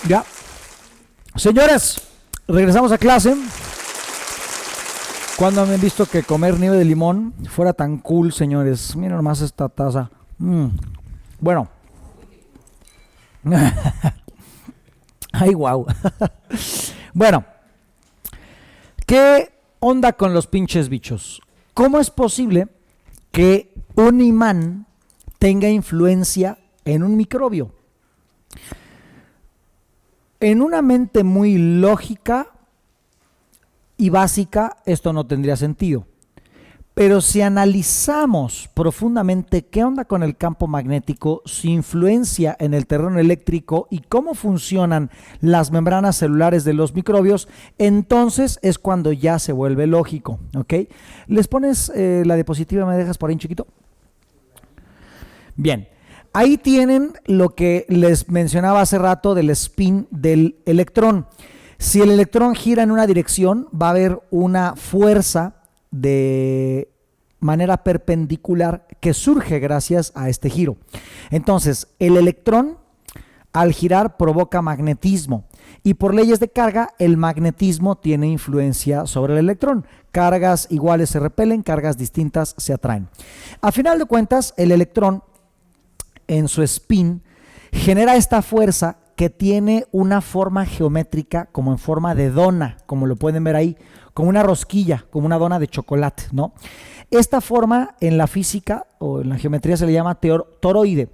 Ya. Señores, regresamos a clase. ¿Cuándo han visto que comer nieve de limón fuera tan cool, señores? Miren nomás esta taza. Bueno. Ay, wow. Bueno. ¿Qué onda con los pinches bichos? ¿Cómo es posible que un imán tenga influencia en un microbio? En una mente muy lógica y básica, esto no tendría sentido. Pero si analizamos profundamente qué onda con el campo magnético, su influencia en el terreno eléctrico y cómo funcionan las membranas celulares de los microbios, entonces es cuando ya se vuelve lógico, ¿ok? ¿Les pones la diapositiva, me dejas por ahí, chiquito? Bien. Ahí tienen lo que les mencionaba hace rato del spin del electrón. Si el electrón gira en una dirección, va a haber una fuerza de manera perpendicular que surge gracias a este giro. Entonces, el electrón al girar provoca magnetismo y por leyes de carga, el magnetismo tiene influencia sobre el electrón. Cargas iguales se repelen, cargas distintas se atraen. A final de cuentas, el electrón en su spin genera esta fuerza que tiene una forma geométrica como en forma de dona, como lo pueden ver ahí, como una rosquilla, como una dona de chocolate, ¿no? Esta forma en la física o en la geometría se le llama toroide.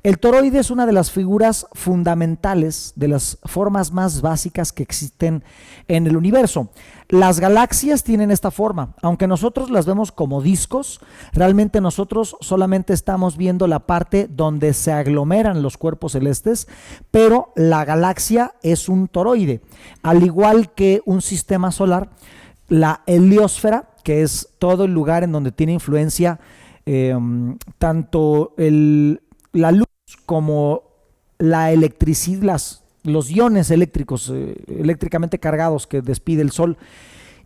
El toroide es una de las figuras fundamentales, de las formas más básicas que existen en el universo. Las galaxias tienen esta forma, aunque nosotros las vemos como discos, realmente nosotros solamente estamos viendo la parte donde se aglomeran los cuerpos celestes, pero la galaxia es un toroide, al igual que un sistema solar. La heliosfera, que es todo el lugar en donde tiene influencia tanto la luz como la electricidad, los iones eléctricos, eléctricamente cargados que despide el Sol,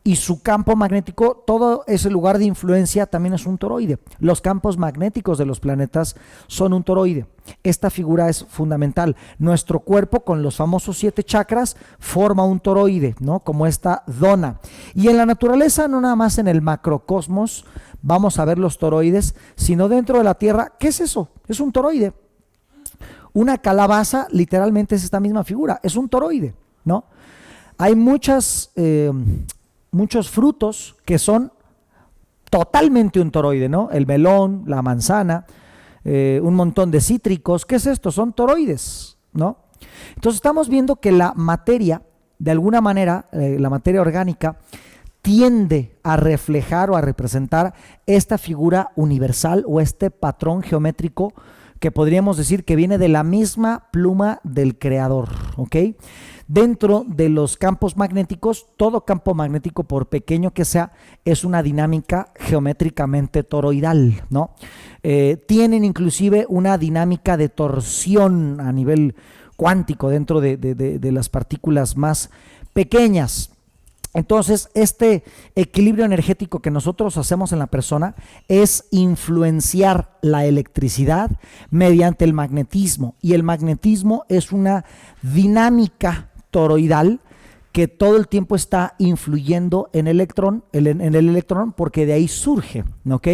y su campo magnético, todo ese lugar de influencia también es un toroide. Los campos magnéticos de los planetas son un toroide. Esta figura es fundamental. Nuestro cuerpo, con los famosos 7 chakras, forma un toroide, ¿no? Como esta dona. Y en la naturaleza, no nada más en el macrocosmos, vamos a ver los toroides, sino dentro de la Tierra. ¿Qué es eso? Es un toroide. Una calabaza literalmente es esta misma figura, es un toroide, ¿no? Hay muchos frutos que son totalmente un toroide, ¿no? El melón, la manzana, un montón de cítricos. ¿Qué es esto? Son toroides, ¿no? Entonces estamos viendo que la materia, de alguna manera, la materia orgánica, tiende a reflejar o a representar esta figura universal o este patrón geométrico que podríamos decir que viene de la misma pluma del creador, ¿ok? Dentro de los campos magnéticos, todo campo magnético, por pequeño que sea, es una dinámica geométricamente toroidal, ¿no? Tienen inclusive una dinámica de torsión a nivel cuántico dentro de las partículas más pequeñas. Entonces, este equilibrio energético que nosotros hacemos en la persona es influenciar la electricidad mediante el magnetismo. Y el magnetismo es una dinámica toroidal que todo el tiempo está influyendo en el electrón, porque de ahí surge, ¿ok?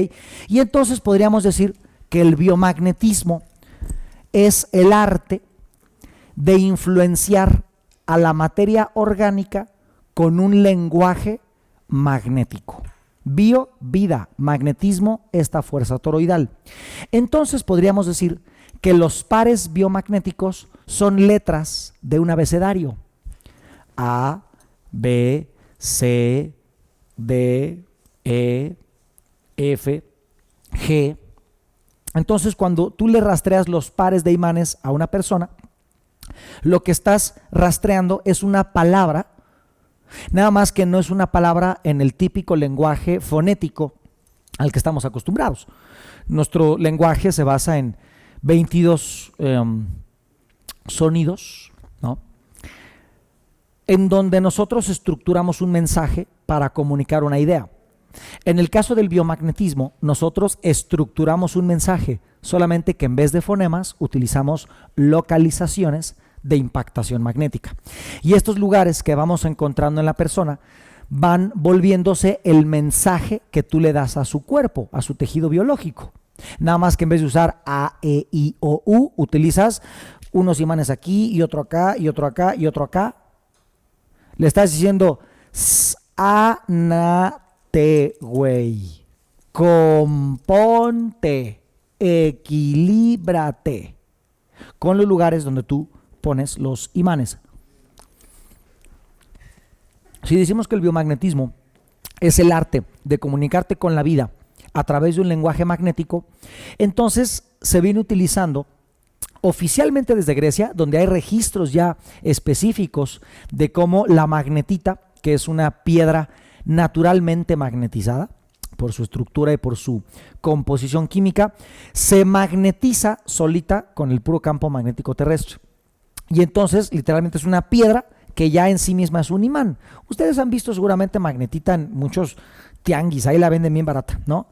Y entonces podríamos decir que el biomagnetismo es el arte de influenciar a la materia orgánica con un lenguaje magnético. Bio, vida, magnetismo, esta fuerza toroidal. Entonces podríamos decir que los pares biomagnéticos son letras de un abecedario. A, B, C, D, E, F, G. Entonces, cuando tú le rastreas los pares de imanes a una persona, lo que estás rastreando es una palabra, nada más que no es una palabra en el típico lenguaje fonético al que estamos acostumbrados. Nuestro lenguaje se basa en 22 sonidos, ¿no? En donde nosotros estructuramos un mensaje para comunicar una idea. En el caso del biomagnetismo, nosotros estructuramos un mensaje, solamente que en vez de fonemas utilizamos localizaciones de impactación magnética. Y estos lugares que vamos encontrando en la persona van volviéndose el mensaje que tú le das a su cuerpo, a su tejido biológico. Nada más que en vez de usar A, E, I, O, U, utilizas unos imanes aquí y otro acá y otro acá y otro acá. Le estás diciendo, anate, güey, componte, equilíbrate, con los lugares donde tú pones los imanes. Si decimos que el biomagnetismo es el arte de comunicarte con la vida a través de un lenguaje magnético, entonces se viene utilizando oficialmente desde Grecia, donde hay registros ya específicos de cómo la magnetita, que es una piedra naturalmente magnetizada por su estructura y por su composición química, se magnetiza solita con el puro campo magnético terrestre. Y entonces literalmente es una piedra que ya en sí misma es un imán. Ustedes han visto seguramente magnetita en muchos tianguis, ahí la venden bien barata, ¿no?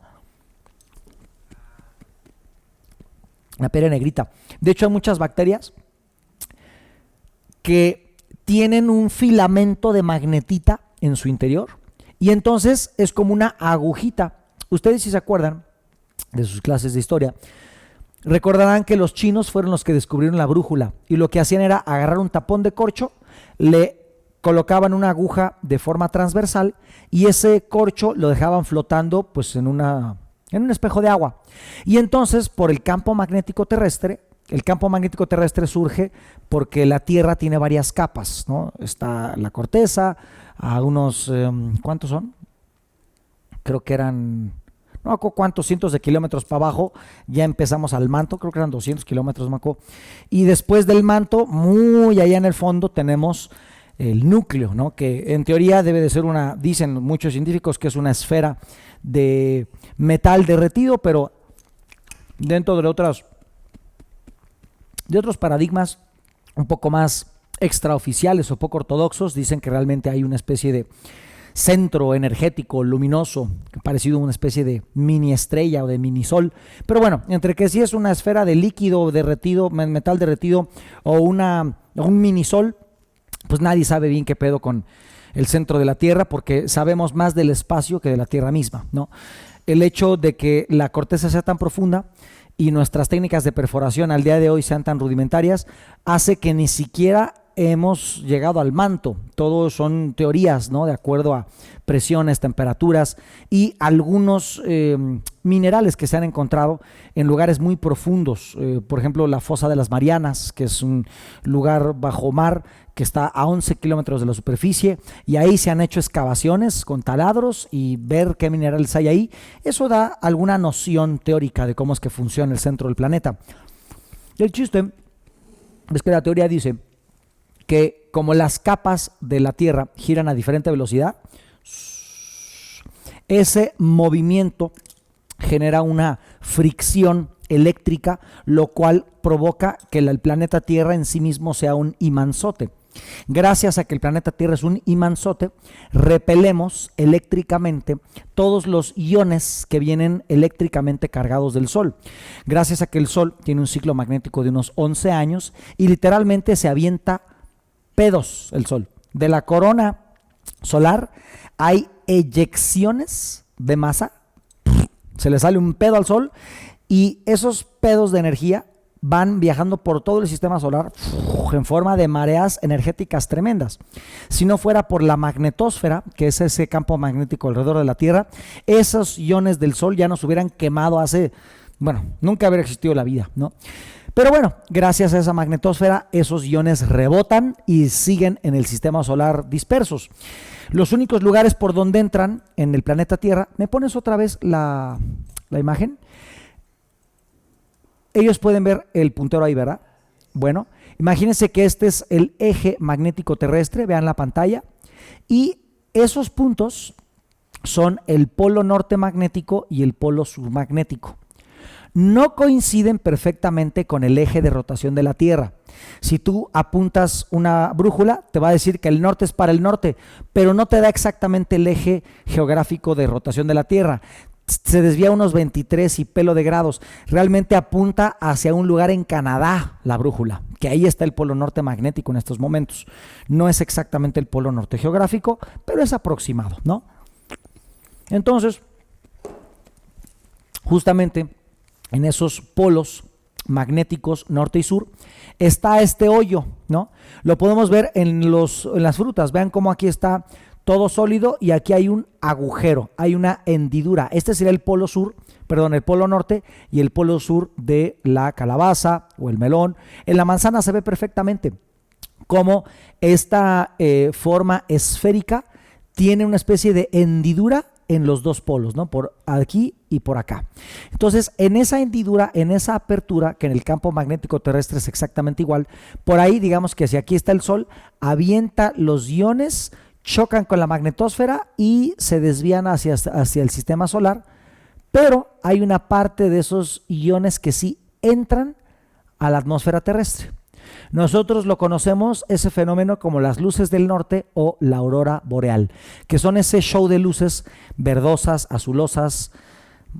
La piedra negrita. De hecho, hay muchas bacterias que tienen un filamento de magnetita en su interior y entonces es como una agujita. Ustedes, si se acuerdan de sus clases de historia, recordarán que los chinos fueron los que descubrieron la brújula y lo que hacían era agarrar un tapón de corcho, le colocaban una aguja de forma transversal y ese corcho lo dejaban flotando pues en un espejo de agua. Y entonces, por el campo magnético terrestre surge porque la Tierra tiene varias capas, ¿no? Está la corteza, a unos, ¿cuántos son? Creo que eran, no me acuerdo cuántos cientos de kilómetros para abajo, ya empezamos al manto, creo que eran 200 kilómetros, me acuerdo. Y después del manto, muy allá en el fondo, tenemos el núcleo, ¿no? Que en teoría debe de ser dicen muchos científicos que es una esfera de metal derretido, pero dentro de otros paradigmas un poco más extraoficiales o poco ortodoxos, dicen que realmente hay una especie de centro energético luminoso, parecido a una especie de mini estrella o de mini sol. Pero bueno, entre que si es una esfera de líquido derretido, metal derretido o un mini sol, pues nadie sabe bien qué pedo con el centro de la Tierra, porque sabemos más del espacio que de la Tierra misma, ¿no? El hecho de que la corteza sea tan profunda y nuestras técnicas de perforación al día de hoy sean tan rudimentarias, hace que ni siquiera hemos llegado al manto. Todo son teorías, ¿no? De acuerdo a presiones, temperaturas y algunos minerales que se han encontrado en lugares muy profundos. Por ejemplo, la fosa de las Marianas, que es un lugar bajo mar que está a 11 kilómetros de la superficie, y ahí se han hecho excavaciones con taladros y ver qué minerales hay ahí. Eso da alguna noción teórica de cómo es que funciona el centro del planeta. El chiste es que la teoría dice que como las capas de la Tierra giran a diferente velocidad, ese movimiento genera una fricción eléctrica, lo cual provoca que el planeta Tierra en sí mismo sea un imanzote. Gracias a que el planeta Tierra es un imanzote, repelemos eléctricamente todos los iones que vienen eléctricamente cargados del Sol. Gracias a que el Sol tiene un ciclo magnético de unos 11 años y literalmente se avienta pedos el Sol. De la corona solar hay eyecciones de masa, se le sale un pedo al Sol y esos pedos de energía van viajando por todo el sistema solar en forma de mareas energéticas tremendas. Si no fuera por la magnetosfera, que es ese campo magnético alrededor de la Tierra, esos iones del Sol ya nos hubieran quemado nunca habría existido la vida, ¿no? Pero bueno, gracias a esa magnetosfera, esos iones rebotan y siguen en el sistema solar dispersos. Los únicos lugares por donde entran en el planeta Tierra, ¿me pones otra vez la imagen? Ellos pueden ver el puntero ahí, ¿verdad? Bueno, imagínense que este es el eje magnético terrestre, vean la pantalla, y esos puntos son el polo norte magnético y el polo sur magnético. No coinciden perfectamente con el eje de rotación de la Tierra. Si tú apuntas una brújula, te va a decir que el norte es para el norte, pero no te da exactamente el eje geográfico de rotación de la Tierra. se desvía unos 23 y pelo de grados. Realmente apunta hacia un lugar en Canadá, la brújula, que ahí está el polo norte magnético en estos momentos. No es exactamente el polo norte geográfico, pero es aproximado, ¿no? Entonces, justamente en esos polos magnéticos norte y sur está este hoyo, ¿no? Lo podemos ver en las frutas. Vean cómo aquí está todo sólido y aquí hay un agujero, hay una hendidura. Este sería el polo sur, perdón, el polo norte y el polo sur de la calabaza o el melón. En la manzana se ve perfectamente cómo esta forma esférica tiene una especie de hendidura en los dos polos, ¿no? Por aquí y por acá. Entonces, en esa hendidura, en esa apertura, que en el campo magnético terrestre es exactamente igual, por ahí, digamos que si aquí está el Sol, avienta los iones, chocan con la magnetosfera y se desvían hacia el sistema solar, pero hay una parte de esos iones que sí entran a la atmósfera terrestre. Nosotros lo conocemos, ese fenómeno, como las luces del norte o la aurora boreal, que son ese show de luces verdosas, azulosas,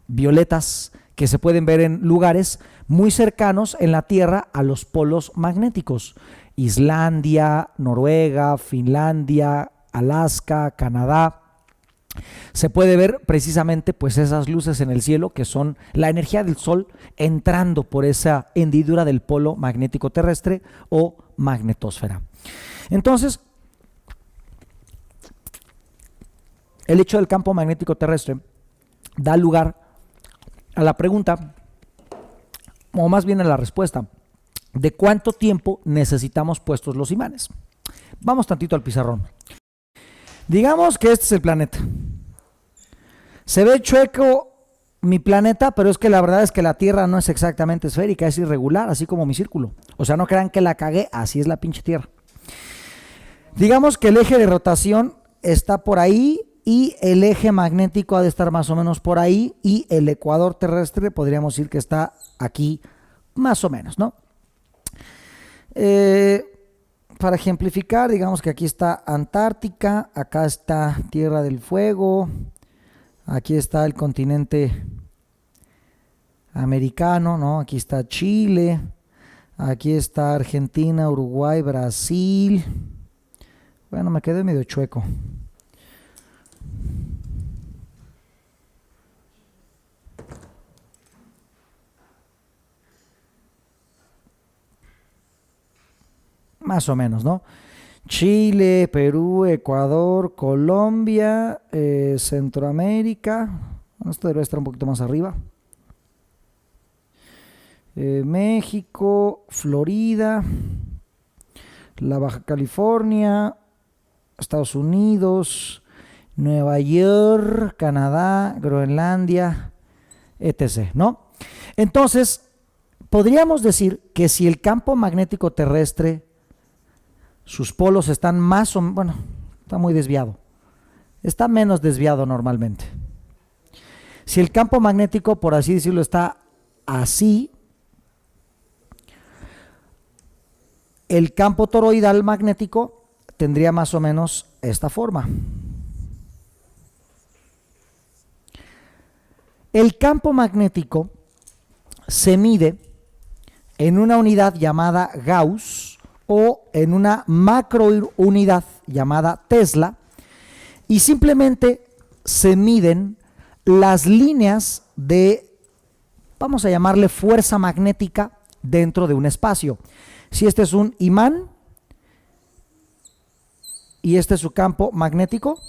violetas, que se pueden ver en lugares muy cercanos en la Tierra a los polos magnéticos. Islandia, Noruega, Finlandia, Alaska, Canadá. Se puede ver precisamente pues esas luces en el cielo que son la energía del Sol entrando por esa hendidura del polo magnético terrestre o magnetosfera. Entonces, el hecho del campo magnético terrestre da lugar a la pregunta, o más bien a la respuesta, de cuánto tiempo necesitamos puestos los imanes. Vamos tantito al pizarrón. Digamos que este es el planeta. Se ve chueco mi planeta, pero es que la verdad es que la Tierra no es exactamente esférica, es irregular, así como mi círculo. O sea, no crean que la cagué, así es la pinche Tierra. Digamos que el eje de rotación está por ahí y el eje magnético ha de estar más o menos por ahí y el ecuador terrestre podríamos decir que está aquí más o menos, ¿no? Para ejemplificar, digamos que aquí está Antártica, acá está Tierra del Fuego, aquí está el continente americano, ¿no? Aquí está Chile, aquí está Argentina, Uruguay, Brasil. Bueno, me quedé medio chueco. Más o menos, ¿no? Chile, Perú, Ecuador, Colombia, Centroamérica. Esto debe estar un poquito más arriba. México, Florida, la Baja California, Estados Unidos, Nueva York, Canadá, Groenlandia, etc., ¿no? Entonces, podríamos decir que si el campo magnético terrestre, sus polos están más o menos, bueno, está muy desviado, está menos desviado normalmente. Si el campo magnético, por así decirlo, está así, el campo toroidal magnético tendría más o menos esta forma. El campo magnético se mide en una unidad llamada Gauss o en una macrounidad llamada Tesla y simplemente se miden las líneas de, vamos a llamarle fuerza magnética dentro de un espacio. Si este es un imán y este es su campo magnético,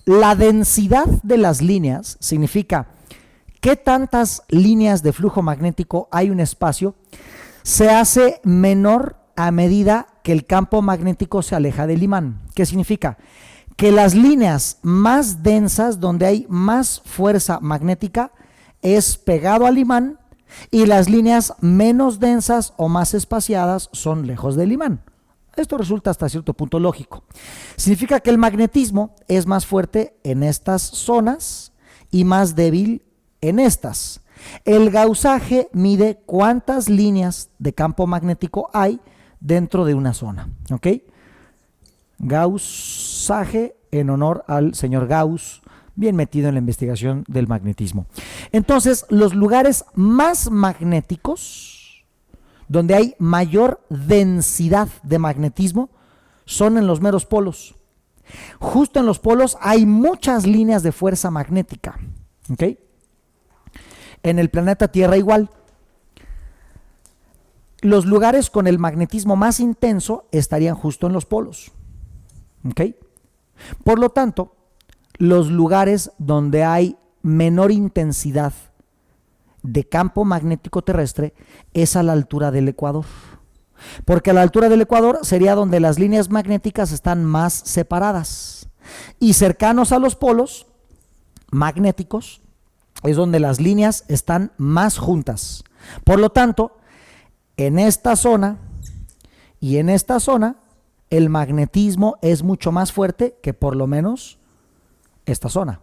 la densidad de las líneas significa qué tantas líneas de flujo magnético hay en un espacio, se hace menor a medida que el campo magnético se aleja del imán. ¿Qué significa? Que las líneas más densas, donde hay más fuerza magnética, es pegado al imán, y las líneas menos densas o más espaciadas son lejos del imán. Esto resulta hasta cierto punto lógico. Significa que el magnetismo es más fuerte en estas zonas y más débil en estas. El gausaje mide cuántas líneas de campo magnético hay dentro de una zona, ¿ok? Gaussage, en honor al señor Gauss, bien metido en la investigación del magnetismo. Entonces, los lugares más magnéticos, donde hay mayor densidad de magnetismo, son en los meros polos. Justo en los polos hay muchas líneas de fuerza magnética. ¿Ok? En el planeta Tierra igual. Los lugares con el magnetismo más intenso estarían justo en los polos. ¿Ok? Por lo tanto, los lugares donde hay menor intensidad de campo magnético terrestre es a la altura del ecuador. Porque a la altura del ecuador sería donde las líneas magnéticas están más separadas. Y cercanos a los polos magnéticos es donde las líneas están más juntas. Por lo tanto, en esta zona y en esta zona, el magnetismo es mucho más fuerte que por lo menos esta zona.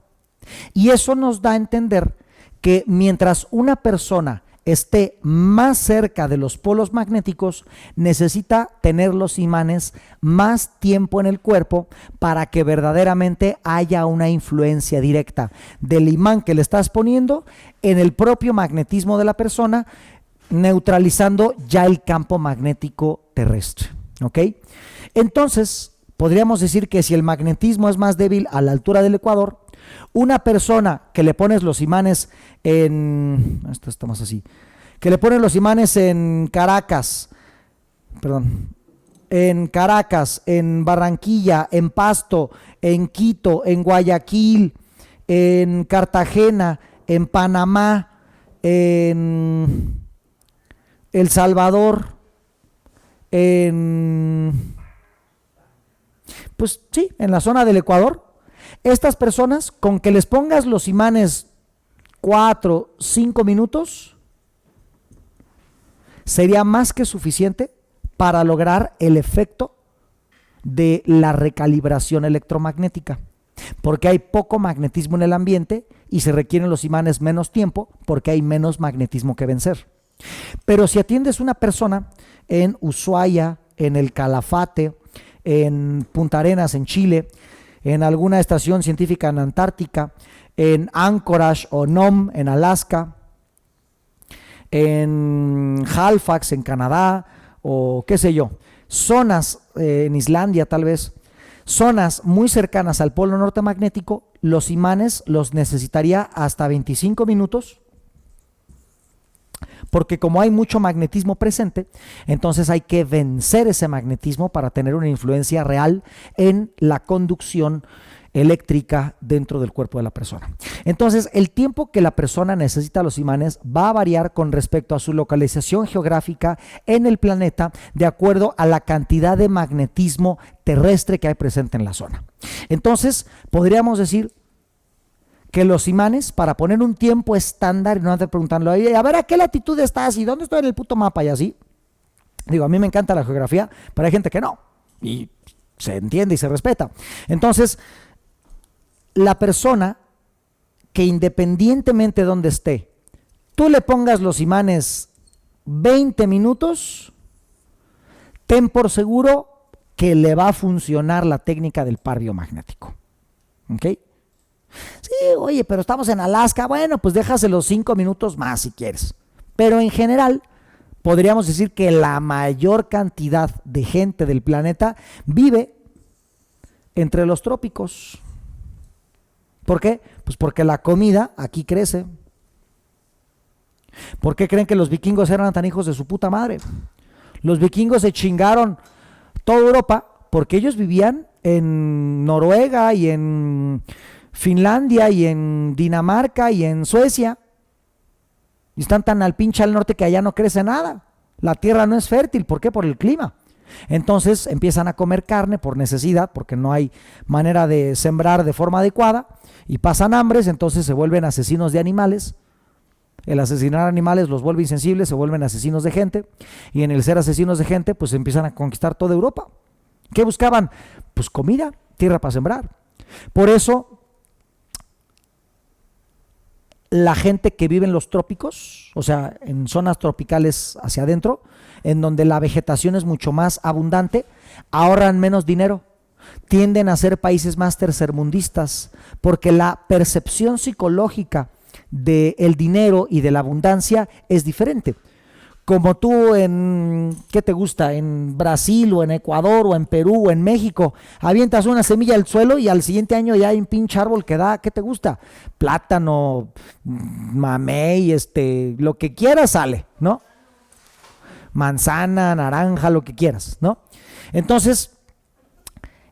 Y eso nos da a entender que mientras una persona esté más cerca de los polos magnéticos, necesita tener los imanes más tiempo en el cuerpo para que verdaderamente haya una influencia directa del imán que le estás poniendo en el propio magnetismo de la persona, neutralizando ya el campo magnético terrestre. ¿Ok? Entonces, podríamos decir que si el magnetismo es más débil a la altura del ecuador, una persona que le pones los imanes en... Esto está más así. Que le pones los imanes en Caracas, en Barranquilla, en Pasto, en Quito, en Guayaquil, en Cartagena, en Panamá, en El Salvador, pues sí, en la zona del Ecuador. Estas personas, con que les pongas los imanes 4, 5 minutos, sería más que suficiente para lograr el efecto de la recalibración electromagnética, porque hay poco magnetismo en el ambiente y se requieren los imanes menos tiempo porque hay menos magnetismo que vencer. Pero si atiendes una persona en Ushuaia, en el Calafate, en Punta Arenas, en Chile, en alguna estación científica en Antártica, en Anchorage o Nome, en Alaska, en Halifax, en Canadá, o qué sé yo, zonas en Islandia tal vez, zonas muy cercanas al polo norte magnético, los imanes los necesitaría hasta 25 minutos, porque como hay mucho magnetismo presente, entonces hay que vencer ese magnetismo para tener una influencia real en la conducción eléctrica dentro del cuerpo de la persona. Entonces, el tiempo que la persona necesita los imanes va a variar con respecto a su localización geográfica en el planeta, de acuerdo a la cantidad de magnetismo terrestre que hay presente en la zona. Entonces, podríamos decir que los imanes, para poner un tiempo estándar y no andar preguntando, a ver a qué latitud estás y dónde estoy en el puto mapa y así. Digo, a mí me encanta la geografía, pero hay gente que no, y se entiende y se respeta. Entonces, la persona que independientemente de donde esté, tú le pongas los imanes 20 minutos, ten por seguro que le va a funcionar la técnica del par biomagnético. ¿Ok? Sí, oye, pero estamos en Alaska, bueno, pues déjaselos 5 minutos más si quieres. Pero en general, podríamos decir que la mayor cantidad de gente del planeta vive entre los trópicos. ¿Por qué? Pues porque la comida aquí crece. ¿Por qué creen que los vikingos eran tan hijos de su puta madre? Los vikingos se chingaron toda Europa porque ellos vivían en Noruega y en Finlandia y en Dinamarca y en Suecia. Y están tan al pinche al norte que allá no crece nada. La tierra no es fértil. ¿Por qué? Por el clima. Entonces empiezan a comer carne por necesidad, porque no hay manera de sembrar de forma adecuada, y pasan hambres, entonces se vuelven asesinos de animales. El asesinar animales los vuelve insensibles, se vuelven asesinos de gente, y en el ser asesinos de gente, pues empiezan a conquistar toda Europa. ¿Qué buscaban? Pues comida, tierra para sembrar. Por eso, la gente que vive en los trópicos, o sea, en zonas tropicales hacia adentro, en donde la vegetación es mucho más abundante, ahorran menos dinero, tienden a ser países más tercermundistas, porque la percepción psicológica del dinero y de la abundancia es diferente. Como tú ¿qué te gusta? En Brasil o en Ecuador o en Perú o en México, avientas una semilla al suelo y al siguiente año ya hay un pinche árbol que da, ¿qué te gusta? Plátano, mamey, lo que quieras sale, ¿no? Manzana, naranja, lo que quieras, ¿no? Entonces,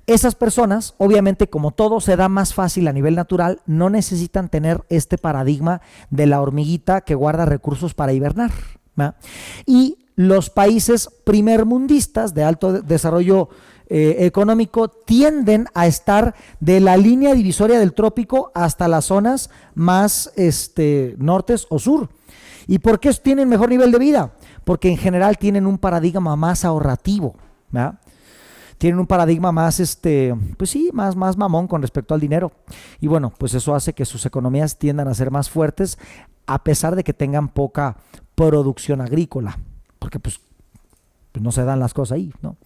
esas personas, obviamente, como todo se da más fácil a nivel natural, no necesitan tener este paradigma de la hormiguita que guarda recursos para hibernar, ¿va? Y los países primermundistas de alto desarrollo económico tienden a estar de la línea divisoria del trópico hasta las zonas más nortes o sur. ¿Y por qué tienen mejor nivel de vida? Porque en general tienen un paradigma más ahorrativo, ¿verdad? Tienen un paradigma más, pues sí, más mamón con respecto al dinero. Y bueno, pues eso hace que sus economías tiendan a ser más fuertes a pesar de que tengan poca producción agrícola, porque pues no se dan las cosas ahí, ¿no?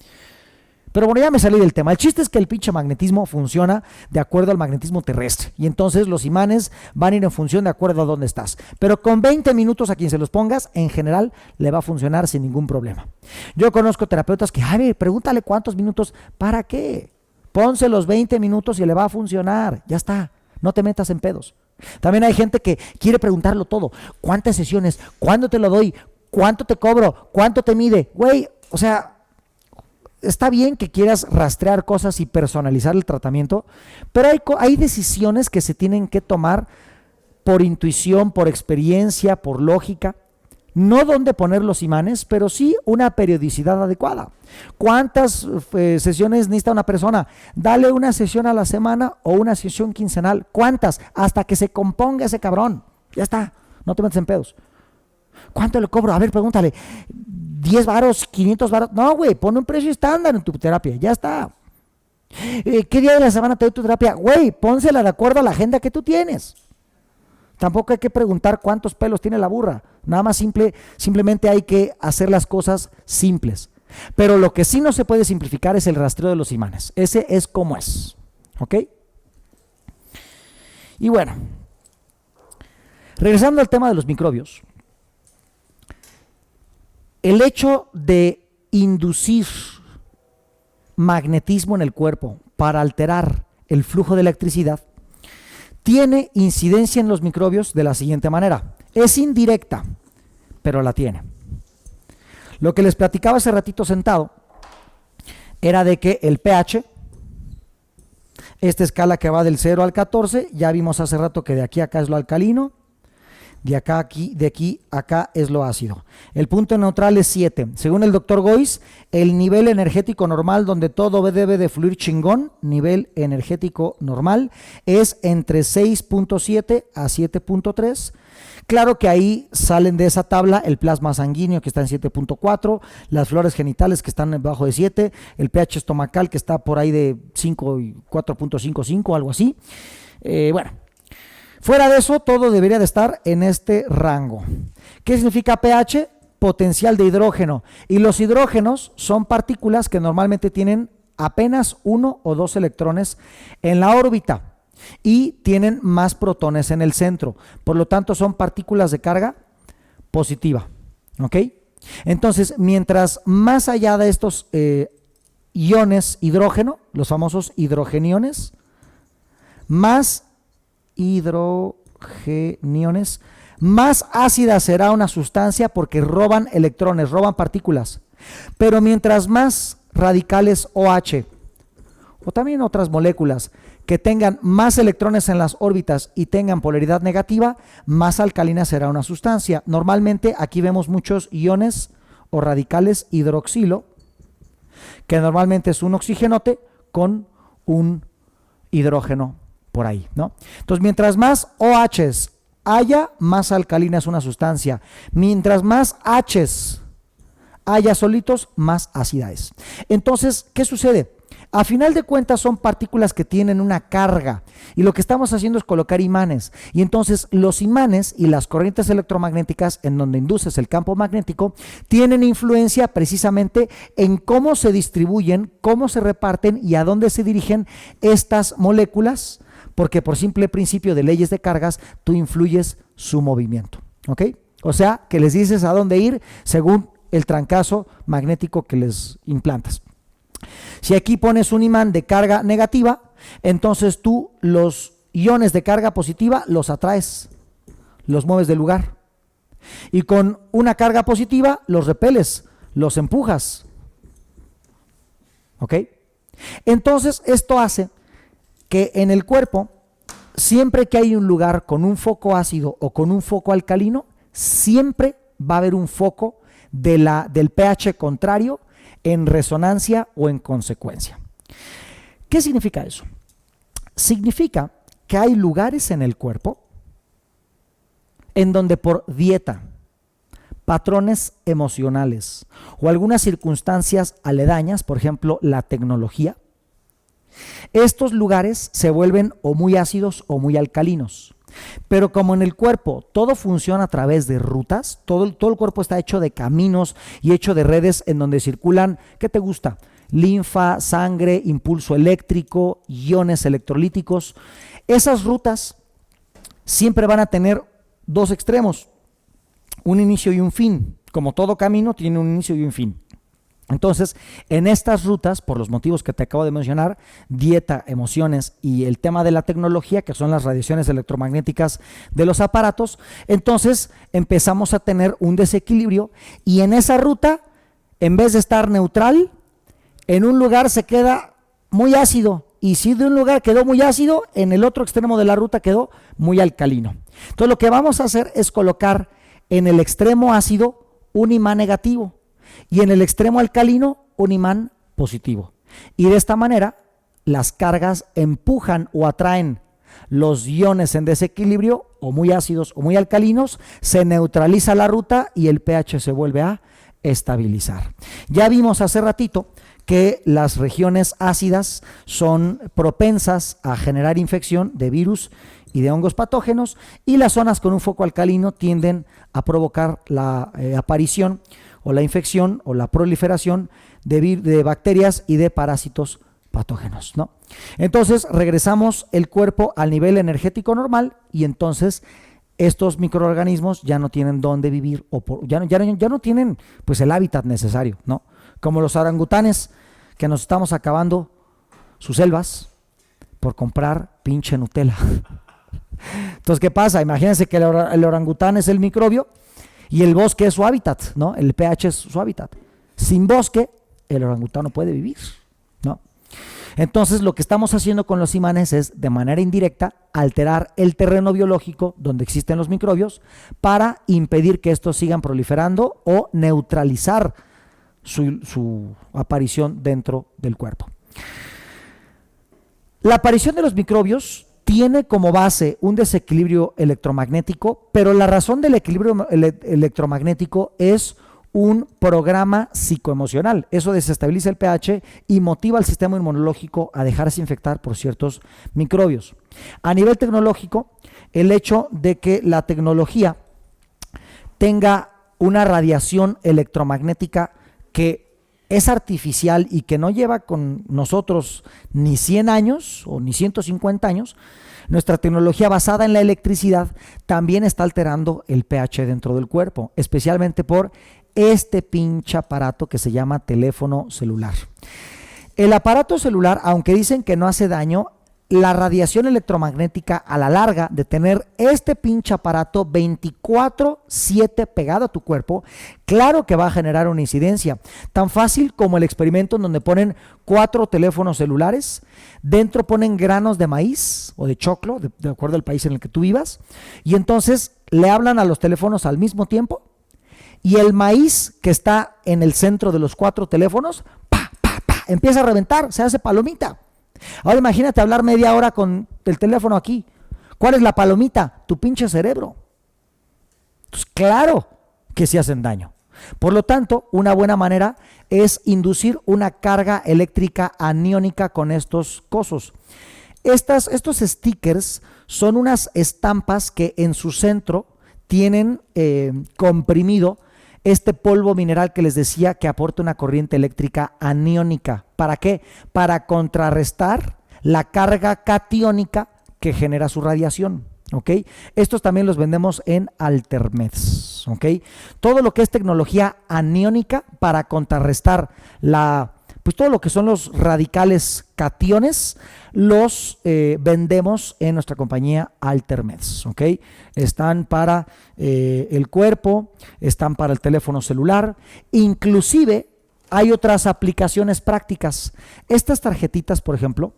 Pero bueno, ya me salí del tema. El chiste es que el pinche magnetismo funciona de acuerdo al magnetismo terrestre. Y entonces los imanes van a ir en función de acuerdo a dónde estás. Pero con 20 minutos a quien se los pongas, en general, le va a funcionar sin ningún problema. Yo conozco terapeutas que, ay, pregúntale cuántos minutos. ¿Para qué? Ponse los 20 minutos y le va a funcionar. Ya está. No te metas en pedos. También hay gente que quiere preguntarlo todo. ¿Cuántas sesiones? ¿Cuándo te lo doy? ¿Cuánto te cobro? ¿Cuánto te mide? Güey, o sea, está bien que quieras rastrear cosas y personalizar el tratamiento, pero hay decisiones que se tienen que tomar por intuición, por experiencia, por lógica. No dónde poner los imanes, pero sí una periodicidad adecuada. ¿Cuántas sesiones necesita una persona? Dale una sesión a la semana o una sesión quincenal. ¿Cuántas? Hasta que se componga ese cabrón. Ya está, no te metes en pedos. ¿Cuánto le cobro? A ver, pregúntale. 10 varos, 500 varos. No, güey, pon un precio estándar en tu terapia. Ya está. ¿Qué día de la semana te doy tu terapia? Güey, pónsela de acuerdo a la agenda que tú tienes. Tampoco hay que preguntar cuántos pelos tiene la burra. Nada más simplemente hay que hacer las cosas simples. Pero lo que sí no se puede simplificar es el rastreo de los imanes. Ese es como es. ¿Ok? Y bueno, regresando al tema de los microbios. El hecho de inducir magnetismo en el cuerpo para alterar el flujo de electricidad tiene incidencia en los microbios de la siguiente manera. Es indirecta, pero la tiene. Lo que les platicaba hace ratito sentado era de que el pH, esta escala que va del 0 al 14, ya vimos hace rato que de aquí a acá es lo alcalino, de aquí a acá es lo ácido. El punto neutral es 7. Según el doctor Goiz, el nivel energético normal donde todo debe de fluir chingón, nivel energético normal, es entre 6.7 a 7.3. Claro que ahí salen de esa tabla el plasma sanguíneo que está en 7.4, las flores genitales que están debajo de 7, el pH estomacal que está por ahí de 5 y 4.55, algo así. Bueno. Fuera de eso, todo debería de estar en este rango. ¿Qué significa pH? Potencial de hidrógeno. Y los hidrógenos son partículas que normalmente tienen apenas 1 o 2 electrones en la órbita y tienen más protones en el centro. Por lo tanto, son partículas de carga positiva. ¿Ok? Entonces, mientras más allá de estos iones hidrógeno, los famosos hidrogeniones, más hidrogeniones, más ácida será una sustancia porque roban electrones, roban partículas. Pero mientras más radicales OH o también otras moléculas que tengan más electrones en las órbitas y tengan polaridad negativa, más alcalina será una sustancia. Normalmente aquí vemos muchos iones o radicales hidroxilo, que normalmente es un oxigenote con un hidrógeno por ahí, ¿no? Entonces, mientras más OHs haya, más alcalina es una sustancia. Mientras más Hs haya solitos, más ácida es. Entonces, ¿qué sucede? A final de cuentas son partículas que tienen una carga y lo que estamos haciendo es colocar imanes. Y entonces los imanes y las corrientes electromagnéticas en donde induces el campo magnético tienen influencia precisamente en cómo se distribuyen, cómo se reparten y a dónde se dirigen estas moléculas, porque por simple principio de leyes de cargas tú influyes su movimiento. ¿Ok? O sea, que les dices a dónde ir según el trancazo magnético que les implantas. Si aquí pones un imán de carga negativa, entonces tú los iones de carga positiva los atraes, los mueves del lugar. Y con una carga positiva los repeles, los empujas. ¿Ok? Entonces esto hace que en el cuerpo, siempre que hay un lugar con un foco ácido o con un foco alcalino, siempre va a haber un foco del pH contrario en resonancia o en consecuencia. ¿Qué significa eso? Significa que hay lugares en el cuerpo en donde por dieta, patrones emocionales o algunas circunstancias aledañas, por ejemplo la tecnología, estos lugares se vuelven o muy ácidos o muy alcalinos. Pero como en el cuerpo todo funciona a través de rutas, todo el cuerpo está hecho de caminos y hecho de redes en donde circulan, ¿qué te gusta? Linfa, sangre, impulso eléctrico, iones electrolíticos. Esas rutas siempre van a tener dos extremos, un inicio y un fin. Como todo camino tiene un inicio y un fin. Entonces, en estas rutas, por los motivos que te acabo de mencionar, dieta, emociones y el tema de la tecnología, que son las radiaciones electromagnéticas de los aparatos, entonces empezamos a tener un desequilibrio y en esa ruta, en vez de estar neutral, en un lugar se queda muy ácido y si de un lugar quedó muy ácido, en el otro extremo de la ruta quedó muy alcalino. Entonces, lo que vamos a hacer es colocar en el extremo ácido un imán negativo y en el extremo alcalino un imán positivo. Y de esta manera las cargas empujan o atraen los iones en desequilibrio o muy ácidos o muy alcalinos, se neutraliza la ruta y el pH se vuelve a estabilizar. Ya vimos hace ratito que las regiones ácidas son propensas a generar infección de virus y de hongos patógenos y las zonas con un foco alcalino tienden a provocar la aparición o la infección o la proliferación de bacterias y de parásitos patógenos, ¿no? Entonces regresamos el cuerpo al nivel energético normal y entonces estos microorganismos ya no tienen dónde vivir o ya no tienen pues el hábitat necesario, ¿no? Como los orangutanes que nos estamos acabando sus selvas por comprar pinche Nutella. Entonces, ¿qué pasa? Imagínense que el orangután es el microbio y el bosque es su hábitat, ¿no? El pH es su hábitat. Sin bosque, el orangután no puede vivir, ¿no? Entonces, lo que estamos haciendo con los imanes es, de manera indirecta, alterar el terreno biológico donde existen los microbios para impedir que estos sigan proliferando o neutralizar su aparición dentro del cuerpo. La aparición de los microbios tiene como base un desequilibrio electromagnético, pero la razón del equilibrio electromagnético es un programa psicoemocional. Eso desestabiliza el pH y motiva al sistema inmunológico a dejarse infectar por ciertos microbios. A nivel tecnológico, el hecho de que la tecnología tenga una radiación electromagnética que es artificial y que no lleva con nosotros ni 100 años o ni 150 años, nuestra tecnología basada en la electricidad también está alterando el pH dentro del cuerpo, especialmente por este pinche aparato que se llama teléfono celular. El aparato celular, aunque dicen que no hace daño, la radiación electromagnética a la larga de tener este pinche aparato 24/7 pegado a tu cuerpo, claro que va a generar una incidencia. Tan fácil como el experimento en donde ponen 4 teléfonos celulares, dentro ponen granos de maíz o de choclo, de acuerdo al país en el que tú vivas, y entonces le hablan a los teléfonos al mismo tiempo, y el maíz que está en el centro de los 4 teléfonos, empieza a reventar, se hace palomita. Ahora imagínate hablar media hora con el teléfono aquí. ¿Cuál es la palomita? Tu pinche cerebro. Entonces, claro que sí hacen daño. Por lo tanto, una buena manera es inducir una carga eléctrica aniónica con estos cosos. Estos stickers son unas estampas que en su centro tienen comprimido este polvo mineral que les decía que aporta una corriente eléctrica aniónica. ¿Para qué? Para contrarrestar la carga catiónica que genera su radiación. ¿Ok? Estos también los vendemos en Altermeds. ¿Ok? Todo lo que es tecnología aniónica para contrarrestar pues todo lo que son los radicales cationes, los vendemos en nuestra compañía Altermeds. ¿Ok? Están para el cuerpo, están para el teléfono celular, inclusive hay otras aplicaciones prácticas. Estas tarjetitas, por ejemplo,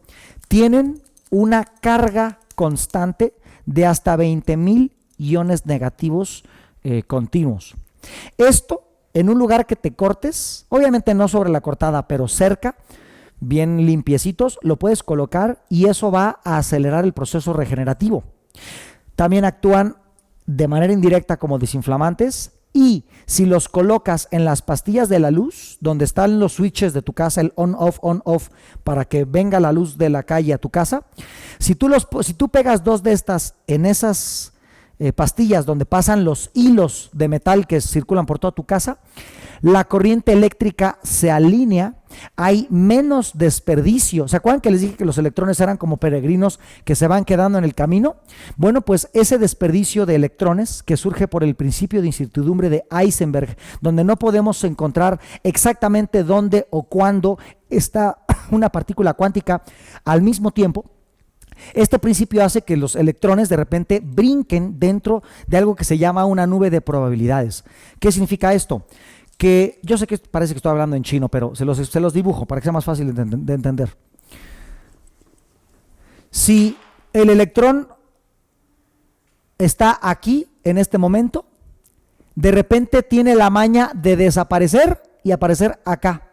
tienen una carga constante de hasta 20,000 iones negativos continuos. Esto en un lugar que te cortes, obviamente no sobre la cortada, pero cerca, bien limpiecitos, lo puedes colocar y eso va a acelerar el proceso regenerativo. También actúan de manera indirecta como desinflamantes, y si los colocas en las pastillas de la luz, donde están los switches de tu casa, el on-off, para que venga la luz de la calle a tu casa, si tú pegas dos de estas en esas pastillas donde pasan los hilos de metal que circulan por toda tu casa, la corriente eléctrica se alinea, hay menos desperdicio. ¿Se acuerdan que les dije que los electrones eran como peregrinos que se van quedando en el camino? Bueno, pues ese desperdicio de electrones que surge por el principio de incertidumbre de Heisenberg, donde no podemos encontrar exactamente dónde o cuándo está una partícula cuántica al mismo tiempo. Este principio hace que los electrones de repente brinquen dentro de algo que se llama una nube de probabilidades. ¿Qué significa esto? Que yo sé que parece que estoy hablando en chino, pero se los dibujo para que sea más fácil de entender. Si el electrón está aquí en este momento, de repente tiene la maña de desaparecer y aparecer acá.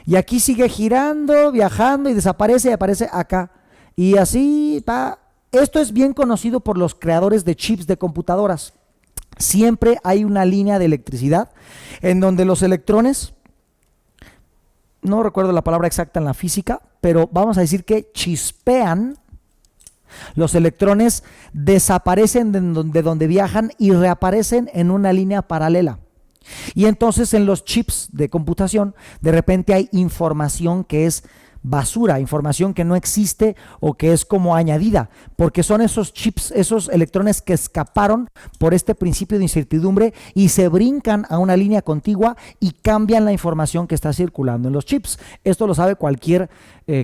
Y aquí sigue girando, viajando y desaparece y aparece acá. Y así va. Esto es bien conocido por los creadores de chips de computadoras. Siempre hay una línea de electricidad en donde los electrones, no recuerdo la palabra exacta en la física, pero vamos a decir que chispean. Los electrones desaparecen de donde viajan y reaparecen en una línea paralela. Y entonces en los chips de computación de repente hay información que es basura, información que no existe o que es como añadida, porque son esos chips, esos electrones que escaparon por este principio de incertidumbre y se brincan a una línea contigua y cambian la información que está circulando en los chips. Esto lo sabe cualquier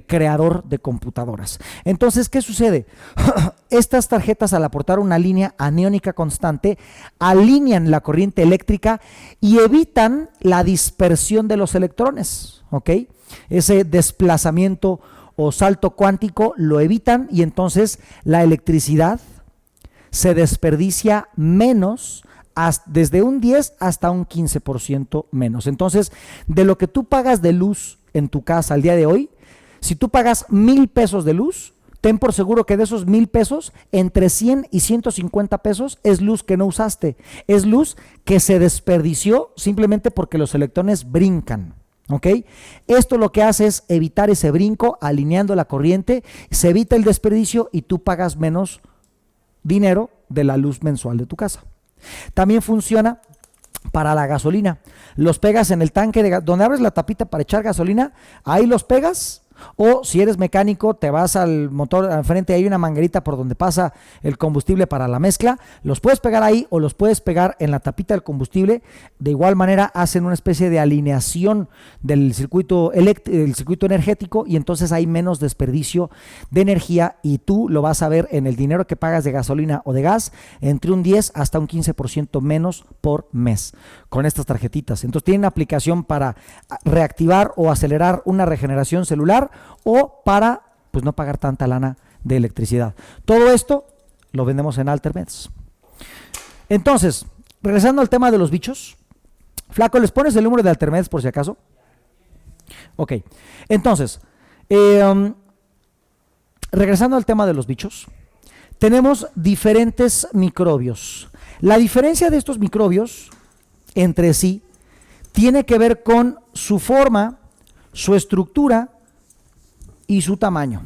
creador de computadoras. Entonces, ¿qué sucede? Estas tarjetas, al aportar una línea aniónica constante, alinean la corriente eléctrica y evitan la dispersión de los electrones, ¿ok? Ese desplazamiento o salto cuántico lo evitan y entonces la electricidad se desperdicia menos, desde un 10 hasta un 15% menos. Entonces, de lo que tú pagas de luz en tu casa al día de hoy, si tú pagas 1,000 pesos de luz, ten por seguro que de esos 1,000 pesos, entre 100 y 150 pesos es luz que no usaste, es luz que se desperdició simplemente porque los electrones brincan. ¿Ok? Esto lo que hace es evitar ese brinco, alineando la corriente, se evita el desperdicio y tú pagas menos dinero de la luz mensual de tu casa. También funciona para la gasolina. Los pegas en el tanque donde abres la tapita para echar gasolina, ahí los pegas. O si eres mecánico, te vas al motor, al frente hay una manguerita por donde pasa el combustible para la mezcla, los puedes pegar ahí o los puedes pegar en la tapita del combustible. De igual manera hacen una especie de alineación del circuito energético y entonces hay menos desperdicio de energía y tú lo vas a ver en el dinero que pagas de gasolina o de gas, entre un 10 hasta un 15% menos por mes con estas tarjetitas. Entonces tienen aplicación para reactivar o acelerar una regeneración celular o para pues no pagar tanta lana de electricidad. Todo esto lo vendemos en Altermeds. Entonces, regresando al tema de los bichos, Flaco, ¿les pones el número de Altermeds por si acaso? Ok, entonces, regresando al tema de los bichos, tenemos diferentes microbios. La diferencia de estos microbios entre sí tiene que ver con su forma, su estructura y su tamaño.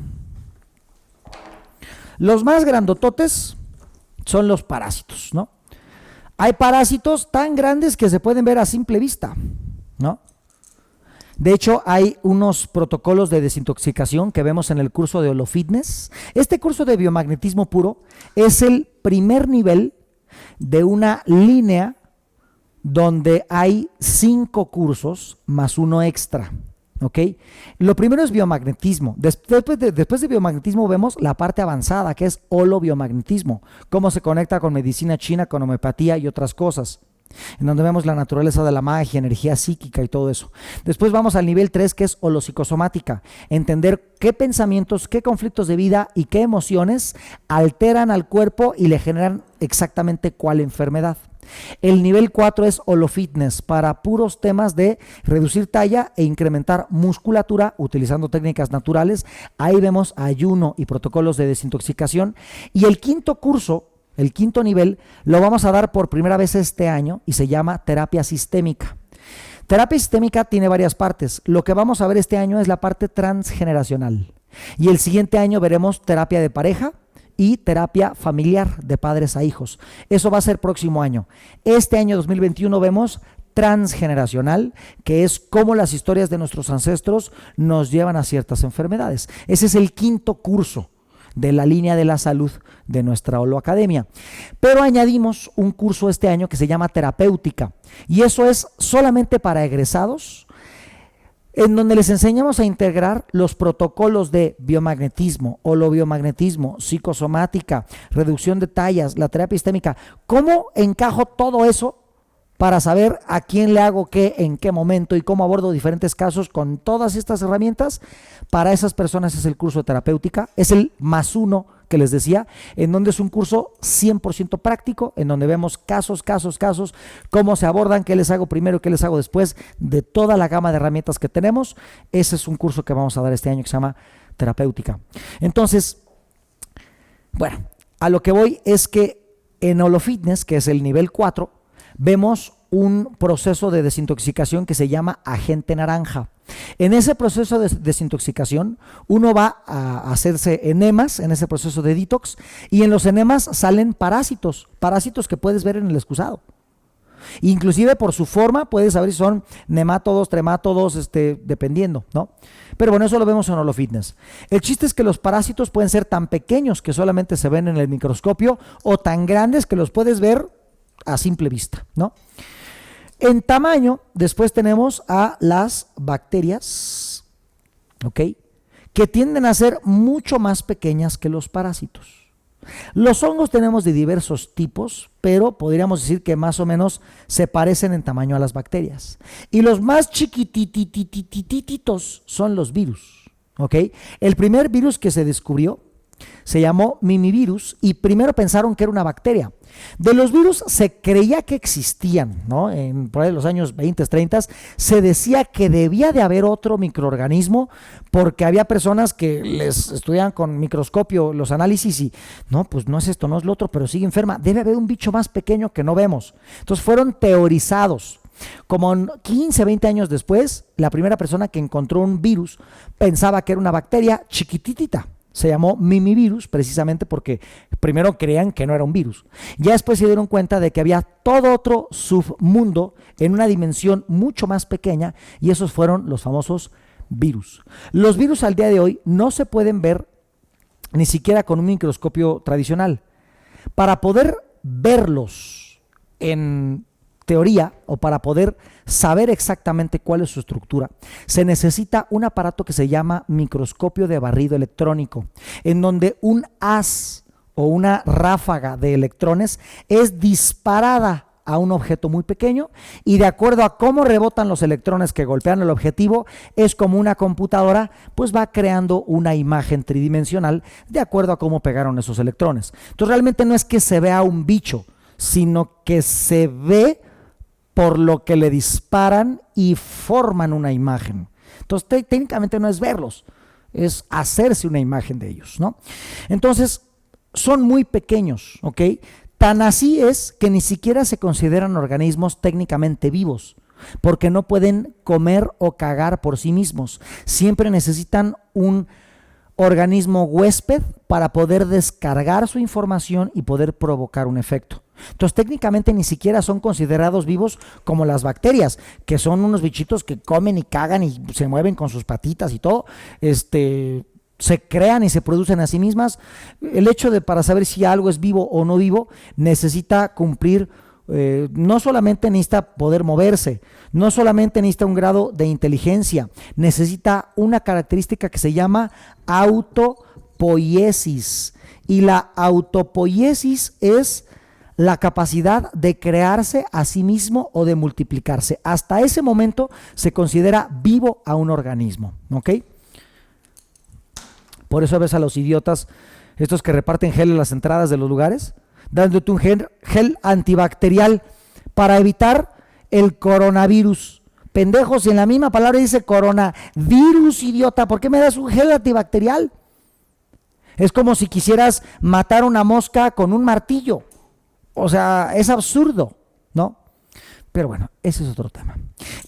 Los más grandototes son los parásitos, ¿no? Hay parásitos tan grandes que se pueden ver a simple vista, ¿no? De hecho, hay unos protocolos de desintoxicación que vemos en el curso de Holofitness. Este curso de biomagnetismo puro es el primer nivel de una línea donde hay 5 cursos más uno extra, ¿ok? Lo primero es biomagnetismo. Después de biomagnetismo vemos la parte avanzada, que es holobiomagnetismo, cómo se conecta con medicina china, con homeopatía y otras cosas, en donde vemos la naturaleza de la magia, energía psíquica y todo eso. Después vamos al nivel 3, que es holopsicosomática, entender qué pensamientos, qué conflictos de vida y qué emociones alteran al cuerpo y le generan exactamente cuál enfermedad. El nivel 4 es holofitness, para puros temas de reducir talla e incrementar musculatura utilizando técnicas naturales. Ahí vemos ayuno y protocolos de desintoxicación. Y el quinto curso, el quinto nivel, lo vamos a dar por primera vez este año y se llama terapia sistémica. Terapia sistémica tiene varias partes. Lo que vamos a ver este año es la parte transgeneracional. Y el siguiente año veremos terapia de pareja y terapia familiar de padres a hijos. Eso va a ser próximo año. Este año 2021 vemos transgeneracional, que es cómo las historias de nuestros ancestros nos llevan a ciertas enfermedades. Ese es el quinto curso de la línea de la salud de nuestra Holoacademia. Pero añadimos un curso este año que se llama terapéutica, y eso es solamente para egresados, en donde les enseñamos a integrar los protocolos de biomagnetismo, holobiomagnetismo, psicosomática, reducción de tallas, la terapia sistémica. ¿Cómo encajo todo eso para saber a quién le hago qué, en qué momento y cómo abordo diferentes casos con todas estas herramientas? Para esas personas es el curso de terapéutica, es el +1 que les decía, en donde es un curso 100% práctico, en donde vemos casos, cómo se abordan, qué les hago primero, qué les hago después, de toda la gama de herramientas que tenemos. Ese es un curso que vamos a dar este año que se llama terapéutica. Entonces, bueno, a lo que voy es que en Holofitness, que es el nivel 4, vemos un proceso de desintoxicación que se llama agente naranja. En ese proceso de desintoxicación, uno va a hacerse enemas en ese proceso de detox, y en los enemas salen parásitos que puedes ver en el excusado. Inclusive por su forma puedes saber si son nemátodos, tremátodos, dependiendo, ¿no? Pero bueno, eso lo vemos en Holofitness. El chiste es que los parásitos pueden ser tan pequeños que solamente se ven en el microscopio, o tan grandes que los puedes ver a simple vista, ¿no? En tamaño, después tenemos a las bacterias, ¿ok?, que tienden a ser mucho más pequeñas que los parásitos. Los hongos tenemos de diversos tipos, pero podríamos decir que más o menos se parecen en tamaño a las bacterias. Y los más chiquitititos son los virus, ¿ok? El primer virus que se descubrió se llamó mimivirus, y primero pensaron que era una bacteria. De los virus se creía que existían, ¿no? Por ahí en los años 20, 30 se decía que debía de haber otro microorganismo, porque había personas que les estudiaban con microscopio los análisis y no, pues no es esto, no es lo otro, pero sigue enferma. Debe haber un bicho más pequeño que no vemos. Entonces fueron teorizados. Como 15, 20 años después, la primera persona que encontró un virus pensaba que era una bacteria chiquititita. Se llamó mimivirus precisamente porque primero creían que no era un virus. Ya después se dieron cuenta de que había todo otro submundo en una dimensión mucho más pequeña, y esos fueron los famosos virus. Los virus al día de hoy no se pueden ver ni siquiera con un microscopio tradicional. Para poder verlos en teoría, o para poder saber exactamente cuál es su estructura, se necesita un aparato que se llama microscopio de barrido electrónico, en donde un haz o una ráfaga de electrones es disparada a un objeto muy pequeño, y de acuerdo a cómo rebotan los electrones que golpean el objetivo, es como una computadora pues va creando una imagen tridimensional de acuerdo a cómo pegaron esos electrones. Entonces realmente no es que se vea un bicho, sino que se ve por lo que le disparan y forman una imagen. Entonces técnicamente no es verlos, es hacerse una imagen de ellos, ¿no? Entonces son muy pequeños, ¿ok? Tan así es que ni siquiera se consideran organismos técnicamente vivos. porque no pueden comer o cagar por sí mismos. Siempre necesitan un organismo huésped para poder descargar su información y poder provocar un efecto. Entonces técnicamente ni siquiera son considerados vivos como las bacterias, que son unos bichitos que comen y cagan y se mueven con sus patitas y todo, se crean y se producen a sí mismas. El hecho de para saber si algo es vivo o no vivo necesita cumplir, no solamente necesita poder moverse, no solamente necesita un grado de inteligencia, necesita una característica que se llama autopoiesis. Y la autopoiesis es la capacidad de crearse a sí mismo o de multiplicarse. Hasta ese momento se considera vivo a un organismo, ¿ok? Por eso ves a los idiotas, estos que reparten gel en las entradas de los lugares, dándote un gel antibacterial para evitar el coronavirus. Pendejos, y en la misma palabra dice coronavirus, idiota, ¿por qué me das un gel antibacterial? Es como si quisieras matar una mosca con un martillo. O sea, es absurdo, ¿no? Pero bueno, ese es otro tema.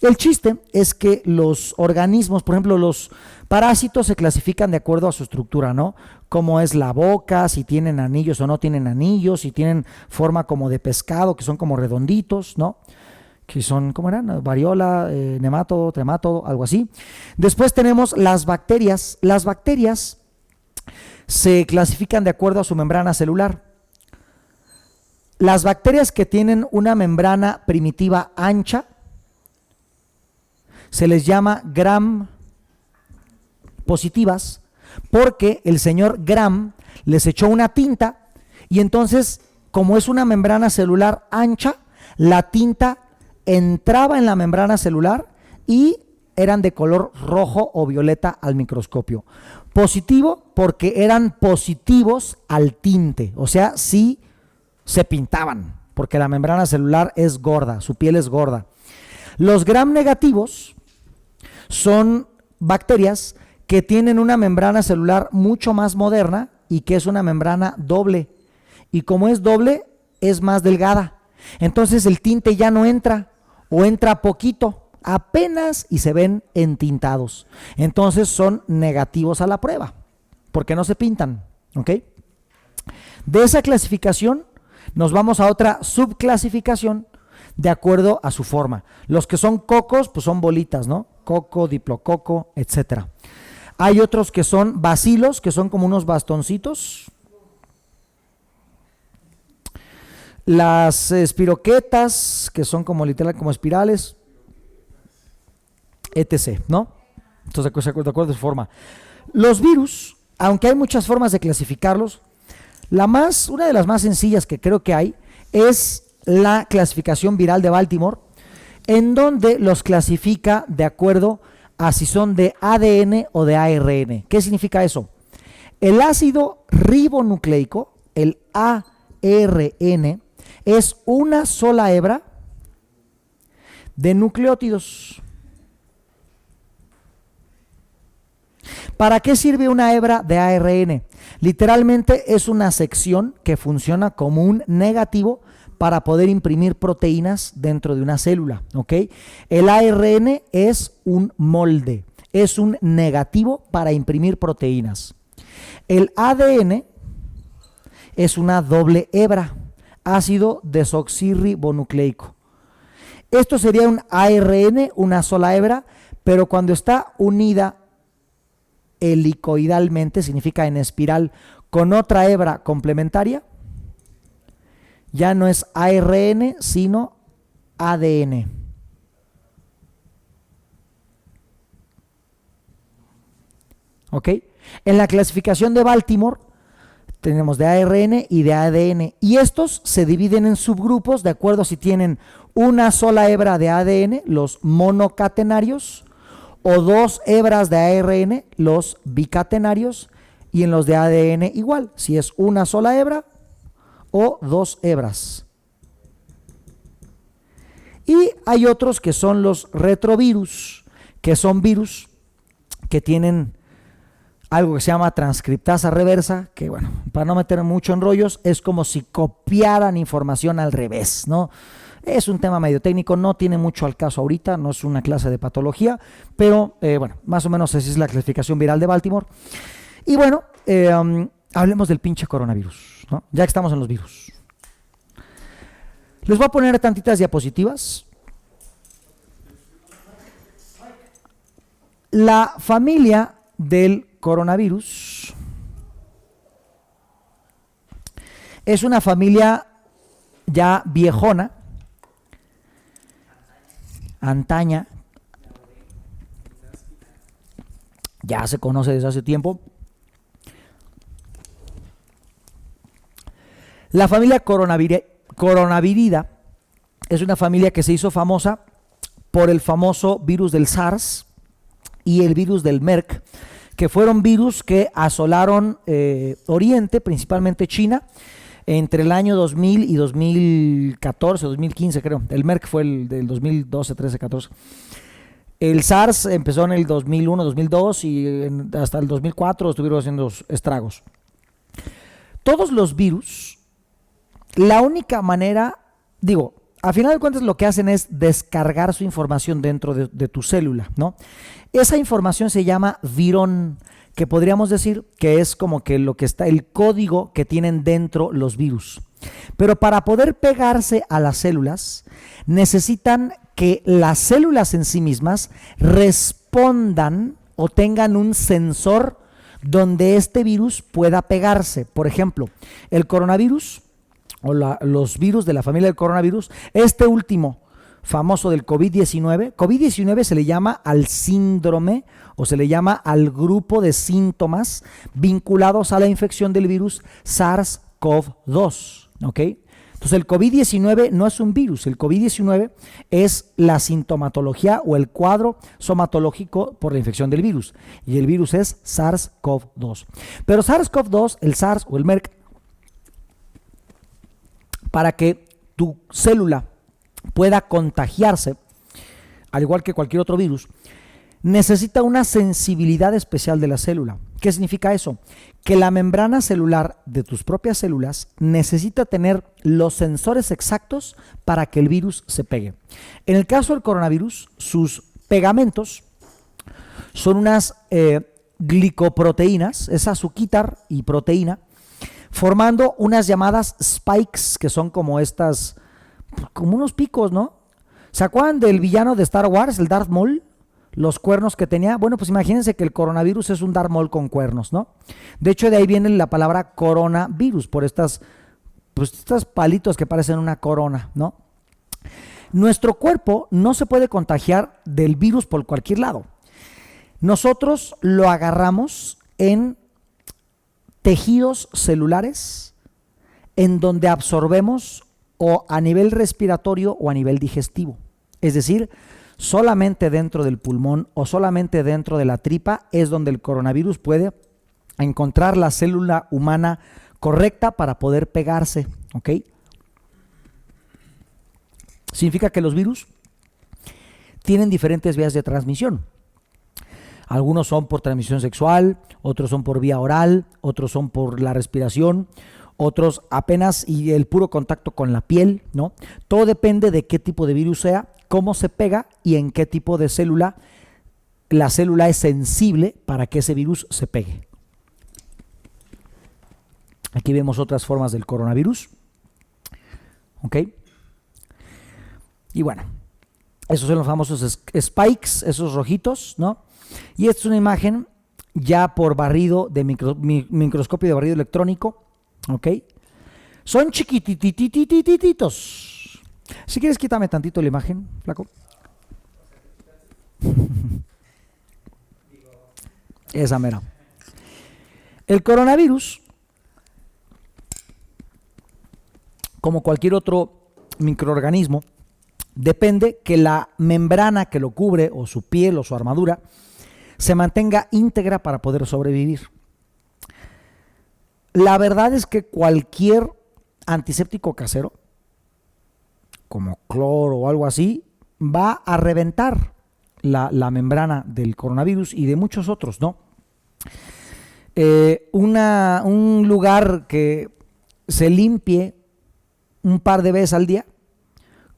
El chiste es que los organismos, por ejemplo, los parásitos se clasifican de acuerdo a su estructura, ¿no? Cómo es la boca, si tienen anillos o no tienen anillos, si tienen forma como de pescado, que son como redonditos, ¿no? Que son, ¿cómo eran? Variola, nematodo, trematodo, algo así. Después tenemos las bacterias. Las bacterias se clasifican de acuerdo a su membrana celular. Las bacterias que tienen una membrana primitiva ancha se les llama gram positivas, porque el señor Gram les echó una tinta y entonces, como es una membrana celular ancha, la tinta entraba en la membrana celular y eran de color rojo o violeta al microscopio. Positivo porque eran positivos al tinte, o sea, sí se pintaban, porque la membrana celular es gorda, su piel es gorda. Los gram negativos son bacterias que tienen una membrana celular mucho más moderna y que es una membrana doble. Y como es doble, es más delgada. Entonces el tinte ya no entra o entra poquito, apenas, y se ven entintados. Entonces son negativos a la prueba, porque no se pintan, ¿ok? De esa clasificación nos vamos a otra subclasificación de acuerdo a su forma. Los que son cocos, pues son bolitas, ¿no? Coco, diplococo, etcétera. Hay otros que son bacilos, que son como unos bastoncitos. Las espiroquetas, que son como literal, como espirales, etc., ¿no? Entonces, de acuerdo a su forma. Los virus, aunque hay muchas formas de clasificarlos, una de las más sencillas que creo que hay es la clasificación viral de Baltimore, en donde los clasifica de acuerdo a si son de ADN o de ARN. ¿Qué significa eso? El ácido ribonucleico, el ARN, es una sola hebra de nucleótidos. ¿Para qué sirve una hebra de ARN? Literalmente es una sección que funciona como un negativo para poder imprimir proteínas dentro de una célula, ¿ok? El ARN es un molde, es un negativo para imprimir proteínas. El ADN es una doble hebra, ácido desoxirribonucleico. Esto sería un ARN, una sola hebra, pero cuando está unida helicoidalmente, significa en espiral, con otra hebra complementaria, ya no es ARN, sino ADN. ¿Ok? En la clasificación de Baltimore tenemos de ARN y de ADN, y estos se dividen en subgrupos de acuerdo a si tienen una sola hebra de ADN, los monocatenarios, o dos hebras de ARN, los bicatenarios, y en los de ADN igual, si es una sola hebra o dos hebras. Y hay otros que son los retrovirus, que son virus que tienen algo que se llama transcriptasa reversa, que bueno, para no meter mucho en rollos, es como si copiaran información al revés, ¿no? Es un tema medio técnico, no tiene mucho al caso ahorita, no es una clase de patología, pero bueno, más o menos así es la clasificación viral de Baltimore. Y bueno, hablemos del pinche coronavirus, ¿no? Ya que estamos en los virus. Les voy a poner tantitas diapositivas. La familia del coronavirus es una familia ya viejona, antaña, ya se conoce desde hace tiempo. La familia coronavirida es una familia que se hizo famosa por el famoso virus del SARS y el virus del MERS, que fueron virus que asolaron Oriente, principalmente China, entre el año 2000 y 2014, 2015 creo. El MERS fue el del 2012, 13, 14. El SARS empezó en el 2001, 2002 y hasta el 2004 estuvieron haciendo estragos. Todos los virus, la única manera, digo, a final de cuentas lo que hacen es descargar su información dentro de tu célula, ¿no? Esa información se llama virón, que podríamos decir que es como que lo que está, el código que tienen dentro los virus. Pero para poder pegarse a las células, necesitan que las células en sí mismas respondan o tengan un sensor donde este virus pueda pegarse. Por ejemplo, el coronavirus o los virus de la familia del coronavirus, este último famoso del COVID-19, COVID-19 se le llama al síndrome o se le llama al grupo de síntomas vinculados a la infección del virus SARS-CoV-2, ¿ok? Entonces el COVID-19 no es un virus, el COVID-19 es la sintomatología o el cuadro somatológico por la infección del virus, y el virus es SARS-CoV-2. Pero SARS-CoV-2, el SARS o el MERS, para que tu célula pueda contagiarse, al igual que cualquier otro virus, necesita una sensibilidad especial de la célula. ¿Qué significa eso? Que la membrana celular de tus propias células necesita tener los sensores exactos para que el virus se pegue. En el caso del coronavirus, sus pegamentos son unas glicoproteínas, es azuquitar y proteína, formando unas llamadas spikes, que son como estas, como unos picos, ¿no? ¿Se acuerdan del villano de Star Wars, el Darth Maul? Los cuernos que tenía. Bueno, pues imagínense que el coronavirus es un Darth Maul con cuernos, ¿no? De hecho, de ahí viene la palabra coronavirus, por estas, pues, estos palitos que parecen una corona, ¿no? Nuestro cuerpo no se puede contagiar del virus por cualquier lado. Nosotros lo agarramos en tejidos celulares en donde absorbemos o a nivel respiratorio o a nivel digestivo. Es decir, solamente dentro del pulmón o solamente dentro de la tripa es donde el coronavirus puede encontrar la célula humana correcta para poder pegarse, ¿ok? Significa que los virus tienen diferentes vías de transmisión. Algunos son por transmisión sexual, otros son por vía oral, otros son por la respiración, otros apenas y el puro contacto con la piel, ¿no? Todo depende de qué tipo de virus sea, cómo se pega y en qué tipo de célula la célula es sensible para que ese virus se pegue. Aquí vemos otras formas del coronavirus, ¿ok? Y bueno, esos son los famosos spikes, esos rojitos, ¿no? Y esta es una imagen ya por barrido de microscopio de barrido electrónico, ¿ok? Son chiquititititititos. Si quieres, quítame tantito la imagen, flaco. Esa mera. El coronavirus, como cualquier otro microorganismo, depende que la membrana que lo cubre, o su piel o su armadura, se mantenga íntegra para poder sobrevivir. La verdad es que cualquier antiséptico casero, como cloro o algo así, va a reventar la membrana del coronavirus y de muchos otros, ¿no? Un lugar que se limpie un par de veces al día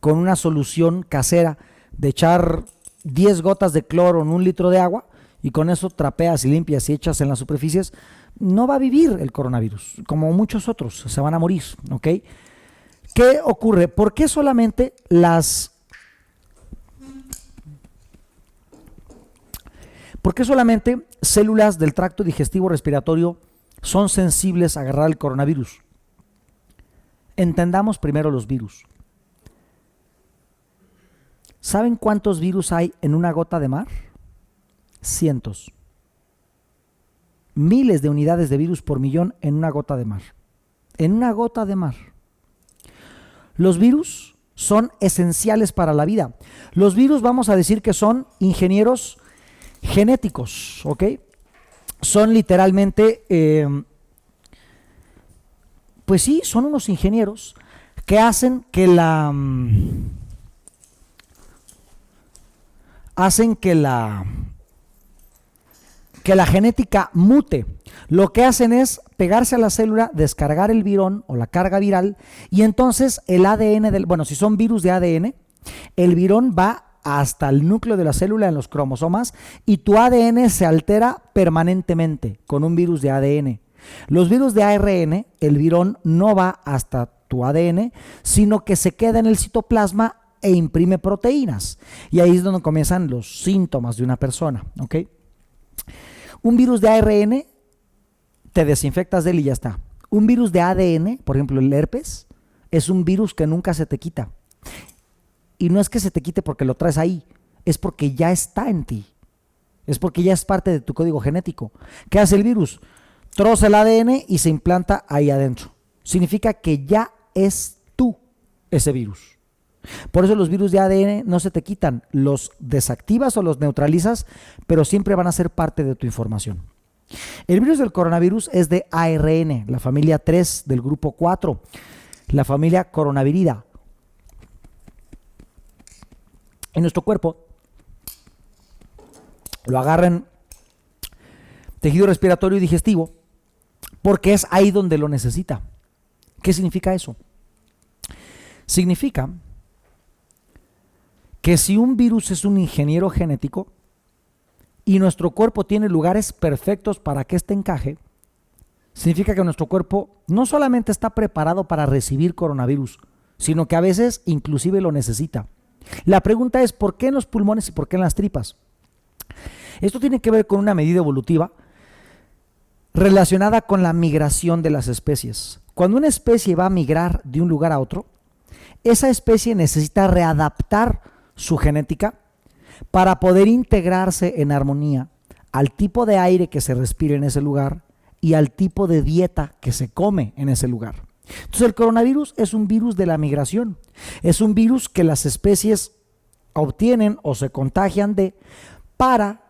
con una solución casera de echar 10 gotas de cloro en 1 litro de agua y con eso trapeas y limpias y echas en las superficies, no va a vivir el coronavirus, como muchos otros, se van a morir, ¿ok? ¿Qué ocurre? ¿Por qué solamente células del tracto digestivo respiratorio son sensibles a agarrar el coronavirus? Entendamos primero los virus. ¿Saben cuántos virus hay en una gota de mar? Cientos. Miles de unidades de virus por millón en una gota de mar. En una gota de mar. Los virus son esenciales para la vida. Los virus vamos a decir que son ingenieros genéticos, ¿ok? Son literalmente, pues sí, son unos ingenieros que hacen que la genética mute. Lo que hacen es pegarse a la célula, descargar el virón o la carga viral, y entonces el ADN si son virus de ADN, el virón va hasta el núcleo de la célula en los cromosomas y tu ADN se altera permanentemente con un virus de ADN. Los virus de ARN, el virón no va hasta tu ADN, sino que se queda en el citoplasma e imprime proteínas. Y ahí es donde comienzan los síntomas de una persona, ¿ok? Un virus de ARN, te desinfectas de él y ya está. Un virus de ADN, por ejemplo el herpes, es un virus que nunca se te quita. Y no es que se te quite porque lo traes ahí, es porque ya está en ti. Es porque ya es parte de tu código genético. ¿Qué hace el virus? Troza el ADN y se implanta ahí adentro. Significa que ya es tú ese virus. Por eso los virus de ADN no se te quitan, los desactivas o los neutralizas, pero siempre van a ser parte de tu información. El virus del coronavirus es de ARN, la familia 3 del grupo 4, la familia coronavirida. En nuestro cuerpo lo agarran tejido respiratorio y digestivo porque es ahí donde lo necesita. ¿Qué significa eso? Significa que si un virus es un ingeniero genético y nuestro cuerpo tiene lugares perfectos para que éste encaje, significa que nuestro cuerpo no solamente está preparado para recibir coronavirus, sino que a veces inclusive lo necesita. La pregunta es, ¿por qué en los pulmones y por qué en las tripas? Esto tiene que ver con una medida evolutiva relacionada con la migración de las especies. Cuando una especie va a migrar de un lugar a otro, esa especie necesita readaptar su genética para poder integrarse en armonía al tipo de aire que se respira en ese lugar y al tipo de dieta que se come en ese lugar. Entonces el coronavirus es un virus de la migración, es un virus que las especies obtienen o se contagian para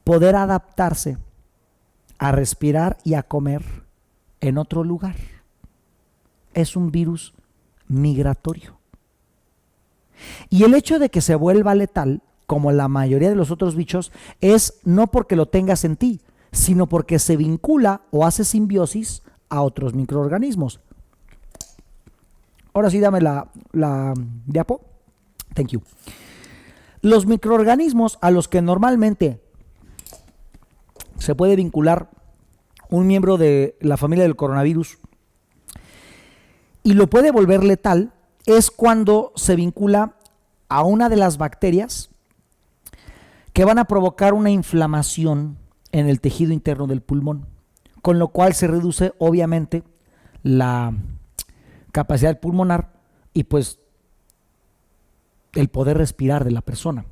poder adaptarse a respirar y a comer en otro lugar. Es un virus migratorio. Y el hecho de que se vuelva letal, como la mayoría de los otros bichos, es no porque lo tengas en ti, sino porque se vincula o hace simbiosis a otros microorganismos. Ahora sí, dame la diapo. Thank you. Los microorganismos a los que normalmente se puede vincular un miembro de la familia del coronavirus y lo puede volver letal es cuando se vincula a una de las bacterias que van a provocar una inflamación en el tejido interno del pulmón, con lo cual se reduce obviamente la capacidad pulmonar y pues el poder respirar de la persona.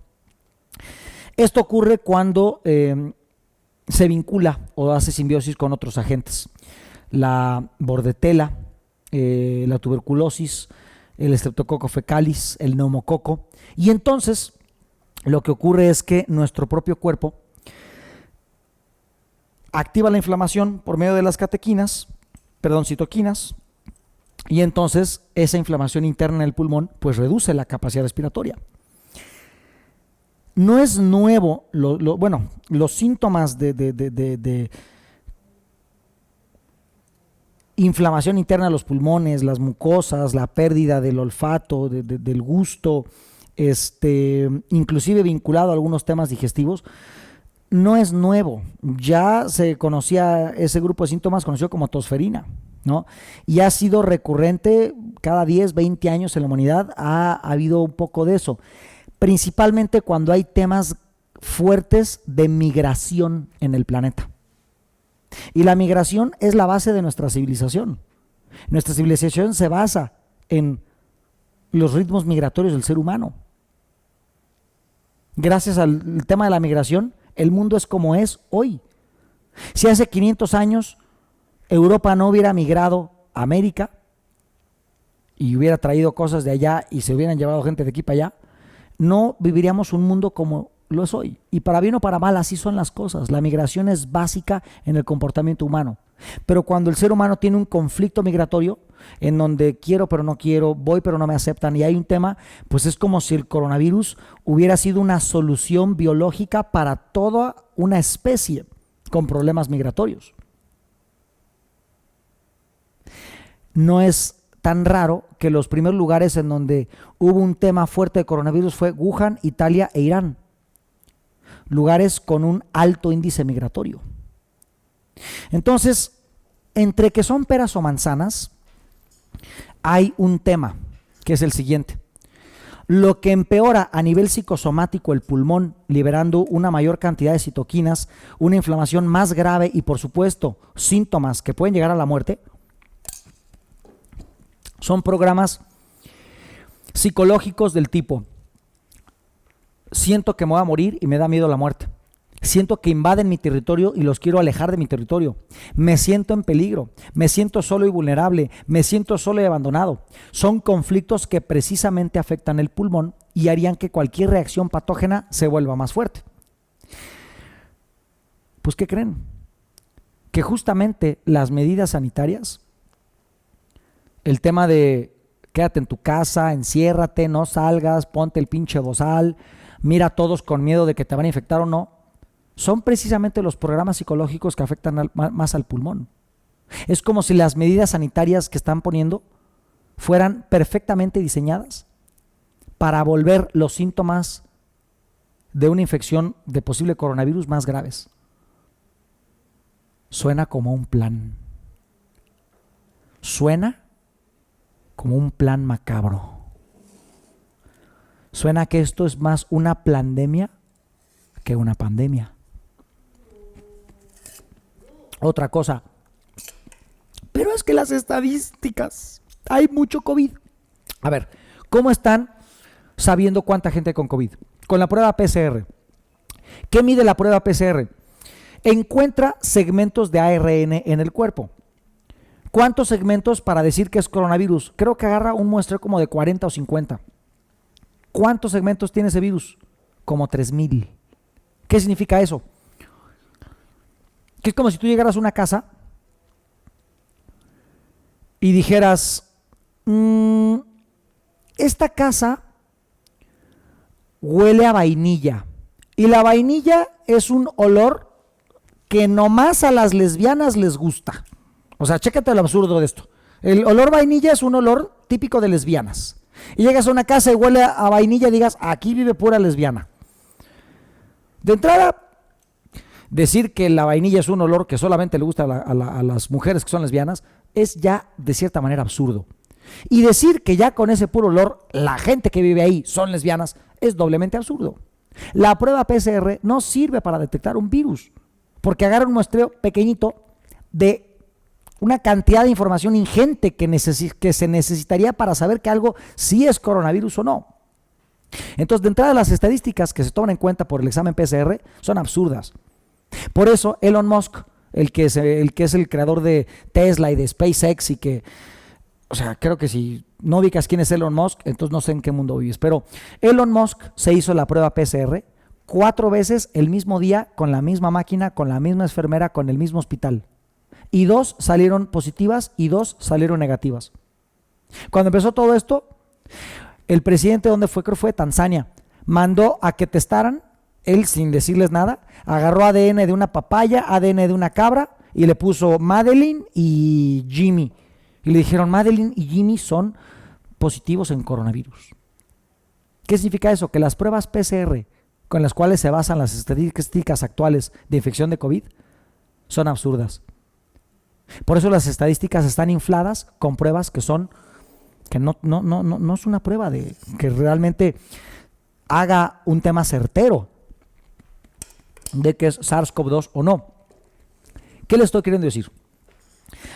Esto ocurre cuando se vincula o hace simbiosis con otros agentes. La bordetela, la tuberculosis, el Streptococcus fecalis, el neumococo. Y entonces lo que ocurre es que nuestro propio cuerpo activa la inflamación por medio de las citoquinas, y entonces esa inflamación interna en el pulmón pues reduce la capacidad respiratoria. No es nuevo, los síntomas inflamación interna de los pulmones, las mucosas, la pérdida del olfato, del gusto, inclusive vinculado a algunos temas digestivos, no es nuevo. Ya se conocía ese grupo de síntomas, conocido como tosferina, ¿no? Y ha sido recurrente cada 10, 20 años en la humanidad, ha habido un poco de eso, principalmente cuando hay temas fuertes de migración en el planeta. Y la migración es la base de nuestra civilización. Nuestra civilización se basa en los ritmos migratorios del ser humano. Gracias al tema de la migración, el mundo es como es hoy. Si hace 500 años Europa no hubiera migrado a América y hubiera traído cosas de allá y se hubieran llevado gente de aquí para allá, no viviríamos un mundo como lo es hoy. Y para bien o para mal, así son las cosas. La migración es básica en el comportamiento humano. Pero cuando el ser humano tiene un conflicto migratorio, en donde quiero pero no quiero, voy pero no me aceptan, y hay un tema, pues es como si el coronavirus hubiera sido una solución biológica para toda una especie con problemas migratorios. No es tan raro que los primeros lugares en donde hubo un tema fuerte de coronavirus fue Wuhan, Italia e Irán. Lugares con un alto índice migratorio. Entonces, entre que son peras o manzanas, hay un tema que es el siguiente. Lo que empeora a nivel psicosomático el pulmón, liberando una mayor cantidad de citoquinas, una inflamación más grave y, por supuesto, síntomas que pueden llegar a la muerte, son programas psicológicos del tipo: siento que me voy a morir y me da miedo la muerte. Siento que invaden mi territorio y los quiero alejar de mi territorio. Me siento en peligro, me siento solo y vulnerable, me siento solo y abandonado. Son conflictos que precisamente afectan el pulmón y harían que cualquier reacción patógena se vuelva más fuerte. Pues, ¿qué creen? Que justamente las medidas sanitarias, el tema de quédate en tu casa, enciérrate, no salgas, ponte el pinche bozal, mira a todos con miedo de que te van a infectar o no, son precisamente los programas psicológicos que afectan más al pulmón. Es como si las medidas sanitarias que están poniendo fueran perfectamente diseñadas para volver los síntomas de una infección de posible coronavirus más graves. Suena como un plan. Suena como un plan macabro. Suena que esto es más una plandemia que una pandemia. Otra cosa, pero es que las estadísticas, hay mucho COVID. A ver, ¿cómo están sabiendo cuánta gente con COVID? Con la prueba PCR. ¿Qué mide la prueba PCR? Encuentra segmentos de ARN en el cuerpo. ¿Cuántos segmentos para decir que es coronavirus? Creo que agarra un muestreo como de 40 o 50. ¿Cuántos segmentos tiene ese virus? Como 3,000. ¿Qué significa eso? Que es como si tú llegaras a una casa y dijeras, esta casa huele a vainilla. Y la vainilla es un olor que nomás a las lesbianas les gusta. O sea, chécate lo absurdo de esto. El olor vainilla es un olor típico de lesbianas. Y llegas a una casa y huele a vainilla y digas, aquí vive pura lesbiana. De entrada, decir que la vainilla es un olor que solamente le gusta a las mujeres que son lesbianas es ya de cierta manera absurdo. Y decir que ya con ese puro olor la gente que vive ahí son lesbianas es doblemente absurdo. La prueba PCR no sirve para detectar un virus, porque agarra un muestreo pequeñito de una cantidad de información ingente que se necesitaría para saber que algo sí es coronavirus o no. Entonces, de entrada, las estadísticas que se toman en cuenta por el examen PCR son absurdas. Por eso Elon Musk, el que es el creador de Tesla y de SpaceX, y que, o sea, creo que si no ubicas quién es Elon Musk, entonces no sé en qué mundo vives, pero Elon Musk se hizo la prueba PCR 4 veces el mismo día, con la misma máquina, con la misma enfermera, con el mismo hospital. Y 2 salieron positivas y 2 salieron negativas. Cuando empezó todo esto, el presidente, ¿dónde fue? Creo que fue Tanzania, mandó a que testaran, él sin decirles nada, agarró ADN de una papaya, ADN de una cabra, y le puso Madeline y Jimmy. Y le dijeron, Madeline y Jimmy son positivos en coronavirus. ¿Qué significa eso? Que las pruebas PCR con las cuales se basan las estadísticas actuales de infección de COVID son absurdas. Por eso las estadísticas están infladas con pruebas que no es una prueba de que realmente haga un tema certero de que es SARS-CoV-2 o no. ¿Qué le estoy queriendo decir?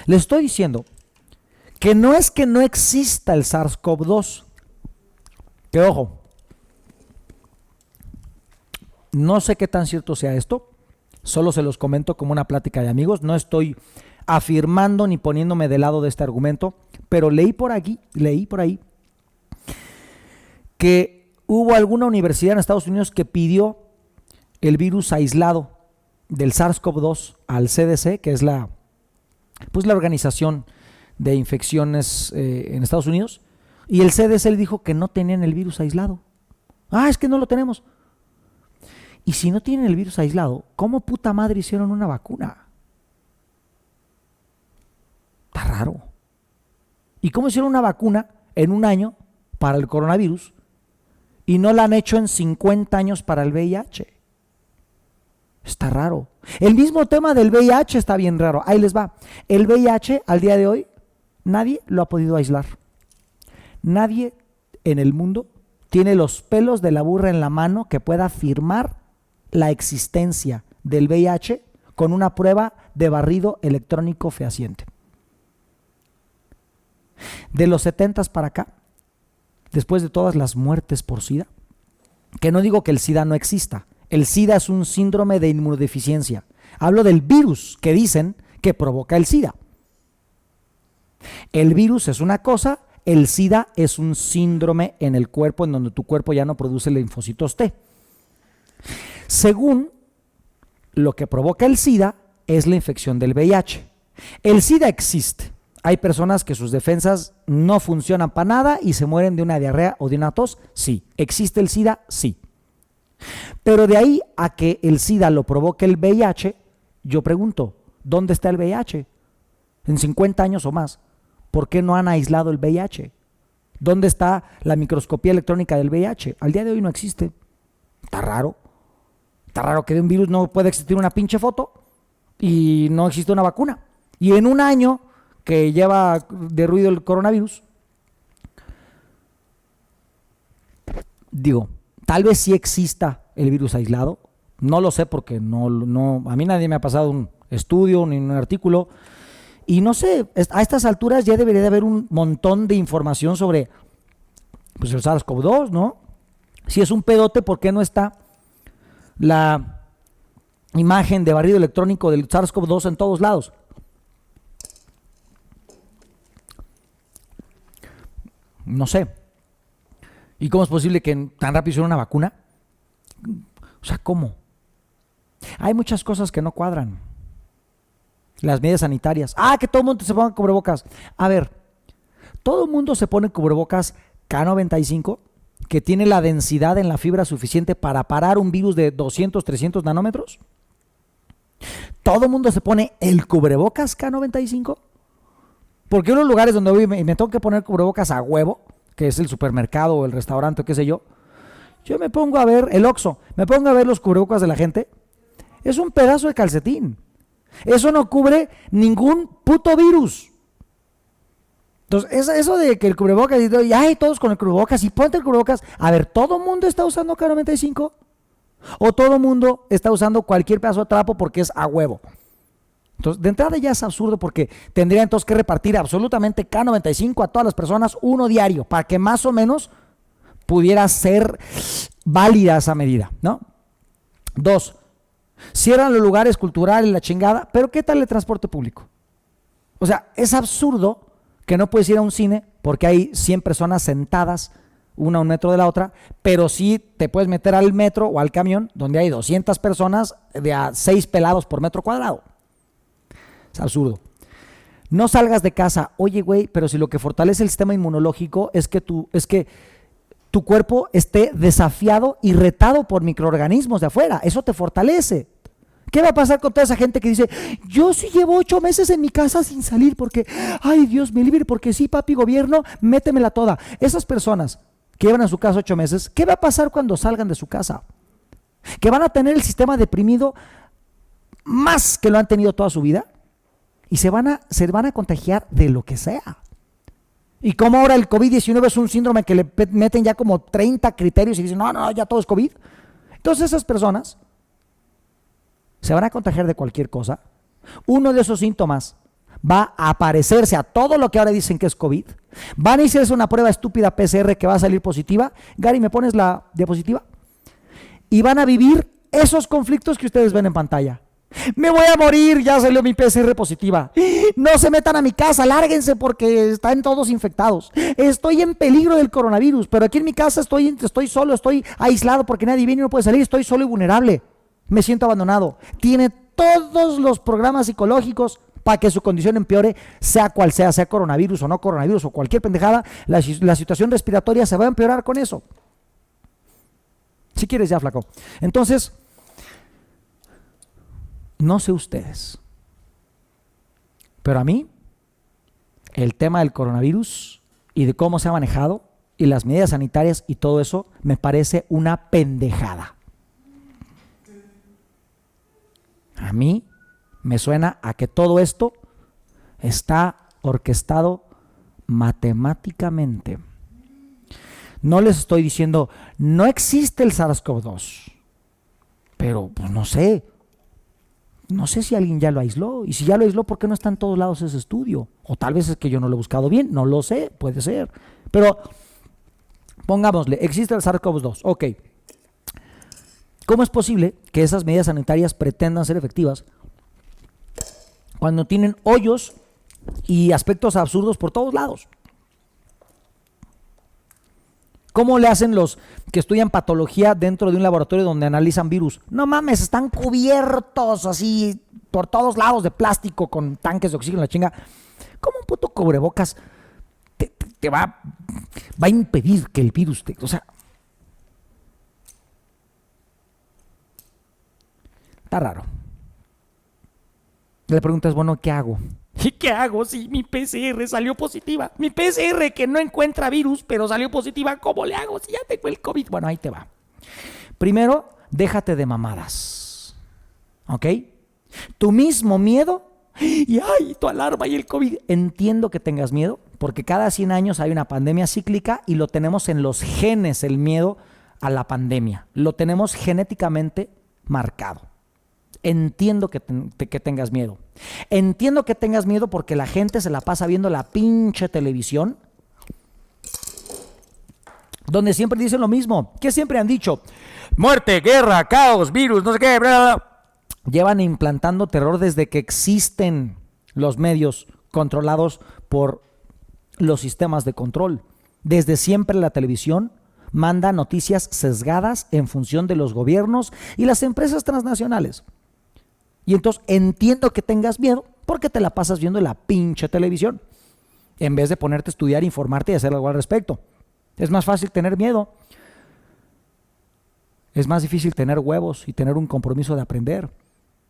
Le estoy diciendo que no es que no exista el SARS-CoV-2, que ojo, no sé qué tan cierto sea esto, solo se los comento como una plática de amigos, no estoy afirmando ni poniéndome del lado de este argumento, pero leí por ahí que hubo alguna universidad en Estados Unidos que pidió el virus aislado del SARS-CoV-2 al CDC, que es la organización de infecciones en Estados Unidos, y el CDC le dijo que no tenían el virus aislado. Es que no lo tenemos. Y si no tienen el virus aislado, ¿cómo puta madre hicieron una vacuna? Está raro. ¿Y cómo hicieron una vacuna en un año para el coronavirus y no la han hecho en 50 años para el VIH? Está raro. El mismo tema del VIH está bien raro. Ahí les va. El VIH al día de hoy nadie lo ha podido aislar. Nadie en el mundo tiene los pelos de la burra en la mano que pueda afirmar la existencia del VIH con una prueba de barrido electrónico fehaciente. De los 70s para acá, después de todas las muertes por SIDA, que no digo que el SIDA no exista, el SIDA es un síndrome de inmunodeficiencia. Hablo del virus que dicen que provoca el SIDA. El virus es una cosa, el SIDA es un síndrome en el cuerpo en donde tu cuerpo ya no produce linfocitos T. Según lo que provoca el SIDA es la infección del VIH. El SIDA existe. Hay personas que sus defensas no funcionan para nada y se mueren de una diarrea o de una tos. Sí. ¿Existe el SIDA? Sí. Pero de ahí a que el SIDA lo provoque el VIH, yo pregunto, ¿dónde está el VIH? En 50 años o más, ¿por qué no han aislado el VIH? ¿Dónde está la microscopía electrónica del VIH? Al día de hoy no existe. Está raro. Está raro que de un virus no pueda existir una pinche foto y no existe una vacuna. Y en un año que lleva de ruido el coronavirus, digo, tal vez sí exista el virus aislado, no lo sé porque no, a mí nadie me ha pasado un estudio ni un artículo, y no sé, a estas alturas ya debería de haber un montón de información sobre pues, el SARS-CoV-2, ¿no? Si es un pedote, ¿por qué no está la imagen de barrido electrónico del SARS-CoV-2 en todos lados? No sé. ¿Y cómo es posible que tan rápido hicieron una vacuna? O sea, ¿cómo? Hay muchas cosas que no cuadran. Las medidas sanitarias. Que todo el mundo se ponga cubrebocas. A ver, todo el mundo se pone cubrebocas K95, que tiene la densidad en la fibra suficiente para parar un virus de 200, 300 nanómetros. Todo el mundo se pone el cubrebocas K95. Porque en los lugares donde voy me tengo que poner cubrebocas a huevo, que es el supermercado o el restaurante o qué sé yo me pongo a ver el Oxxo, me pongo a ver los cubrebocas de la gente. Es un pedazo de calcetín. Eso no cubre ningún puto virus. Entonces, eso de que el cubrebocas, y todos con el cubrebocas, y ponte el cubrebocas. A ver, ¿todo el mundo está usando K95? ¿O todo el mundo está usando cualquier pedazo de trapo porque es a huevo? Entonces, de entrada ya es absurdo porque tendría entonces que repartir absolutamente K95 a todas las personas, uno diario, para que más o menos pudiera ser válida esa medida, ¿no? 2, cierran los lugares culturales, la chingada, pero ¿qué tal el transporte público? O sea, es absurdo que no puedes ir a un cine porque hay 100 personas sentadas, una a un metro de la otra, pero sí te puedes meter al metro o al camión donde hay 200 personas de a 6 pelados por metro cuadrado. Es absurdo. No salgas de casa. Oye, güey, pero si lo que fortalece el sistema inmunológico es que tu cuerpo esté desafiado y retado por microorganismos de afuera. Eso te fortalece. ¿Qué va a pasar con toda esa gente que dice, yo sí llevo 8 meses en mi casa sin salir porque, ay, Dios me libre, porque sí, papi, gobierno, métemela toda? Esas personas que llevan a su casa 8 meses, ¿qué va a pasar cuando salgan de su casa? Que van a tener el sistema deprimido más que lo han tenido toda su vida y se van a contagiar de lo que sea. Y como ahora el COVID-19 es un síndrome que le meten ya como 30 criterios y dicen, no, ya todo es COVID. Entonces esas personas se van a contagiar de cualquier cosa. Uno de esos síntomas va a parecerse a todo lo que ahora dicen que es COVID. Van a hacerse una prueba estúpida PCR que va a salir positiva. Gary, ¿me pones la diapositiva? Y van a vivir esos conflictos que ustedes ven en pantalla. Me voy a morir, ya salió mi PCR positiva. No se metan a mi casa, lárguense porque están todos infectados. Estoy en peligro del coronavirus, pero aquí en mi casa estoy solo, estoy aislado porque nadie viene y no puede salir, estoy solo y vulnerable. Me siento abandonado. Tiene todos los programas psicológicos para que su condición empeore, sea cual sea coronavirus o no coronavirus o cualquier pendejada. La situación respiratoria se va a empeorar con eso. Si quieres ya, flaco. Entonces, no sé ustedes, pero a mí el tema del coronavirus y de cómo se ha manejado y las medidas sanitarias y todo eso me parece una pendejada. A mí me suena a que todo esto está orquestado matemáticamente. No les estoy diciendo, no existe el SARS-CoV-2, pero pues no sé si alguien ya lo aisló, y si ya lo aisló, ¿por qué no está en todos lados ese estudio? O tal vez es que yo no lo he buscado bien, no lo sé, puede ser. Pero pongámosle, existe el SARS-CoV-2, ok. ¿Cómo es posible que esas medidas sanitarias pretendan ser efectivas cuando tienen hoyos y aspectos absurdos por todos lados? ¿Cómo le hacen los que estudian patología dentro de un laboratorio donde analizan virus? No mames, están cubiertos así por todos lados de plástico con tanques de oxígeno, la chinga. ¿Cómo un puto cubrebocas te va a impedir que el virus te... O sea, está raro. La pregunta es, bueno, ¿qué hago? ¿Y qué hago si mi PCR salió positiva? Mi PCR que no encuentra virus, pero salió positiva, ¿cómo le hago si ya tengo el COVID? Bueno, ahí te va. Primero, déjate de mamadas. ¿Ok? Tu mismo miedo y ay, tu alarma y el COVID. Entiendo que tengas miedo, porque cada 100 años hay una pandemia cíclica y lo tenemos en los genes, el miedo a la pandemia. Lo tenemos genéticamente marcado. Entiendo que tengas miedo. Entiendo que tengas miedo porque la gente se la pasa viendo la pinche televisión, donde siempre dicen lo mismo. ¿Qué siempre han dicho? Muerte, guerra, caos, virus, no sé qué, bla, bla, bla. Llevan implantando terror desde que existen los medios controlados por los sistemas de control. Desde siempre la televisión manda noticias sesgadas en función de los gobiernos y las empresas transnacionales. Y entonces entiendo que tengas miedo porque te la pasas viendo la pinche televisión en vez de ponerte a estudiar, informarte y hacer algo al respecto. Es más fácil tener miedo. Es más difícil tener huevos y tener un compromiso de aprender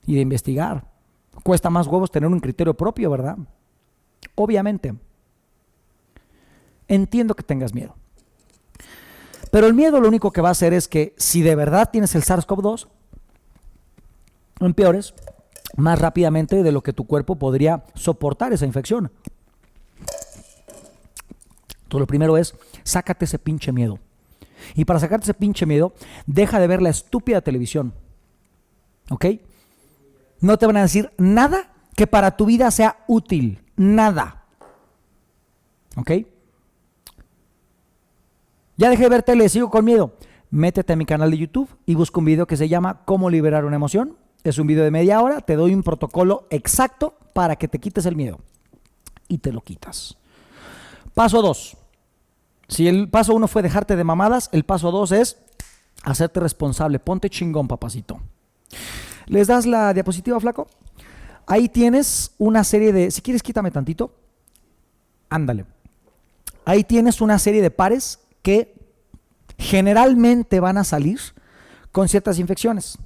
y de investigar. Cuesta más huevos tener un criterio propio, ¿verdad? Obviamente. Entiendo que tengas miedo. Pero el miedo lo único que va a hacer es que si de verdad tienes el SARS-CoV-2, empeores más rápidamente de lo que tu cuerpo podría soportar esa infección. Entonces lo primero es, sácate ese pinche miedo. Y para sacarte ese pinche miedo, deja de ver la estúpida televisión. ¿Ok? No te van a decir nada que para tu vida sea útil. Nada. ¿Ok? Ya dejé de ver tele, sigo con miedo. Métete a mi canal de YouTube y busca un video que se llama ¿Cómo liberar una emoción? Es un video de media hora, te doy un protocolo exacto para que te quites el miedo. Y te lo quitas. Paso 2. Si el paso 1 fue dejarte de mamadas, el paso 2 es hacerte responsable. Ponte chingón, papacito. ¿Les das la diapositiva, flaco? Ahí tienes una serie de... Si quieres, quítame tantito. Ándale. Ahí tienes una serie de pares que generalmente van a salir con ciertas infecciones.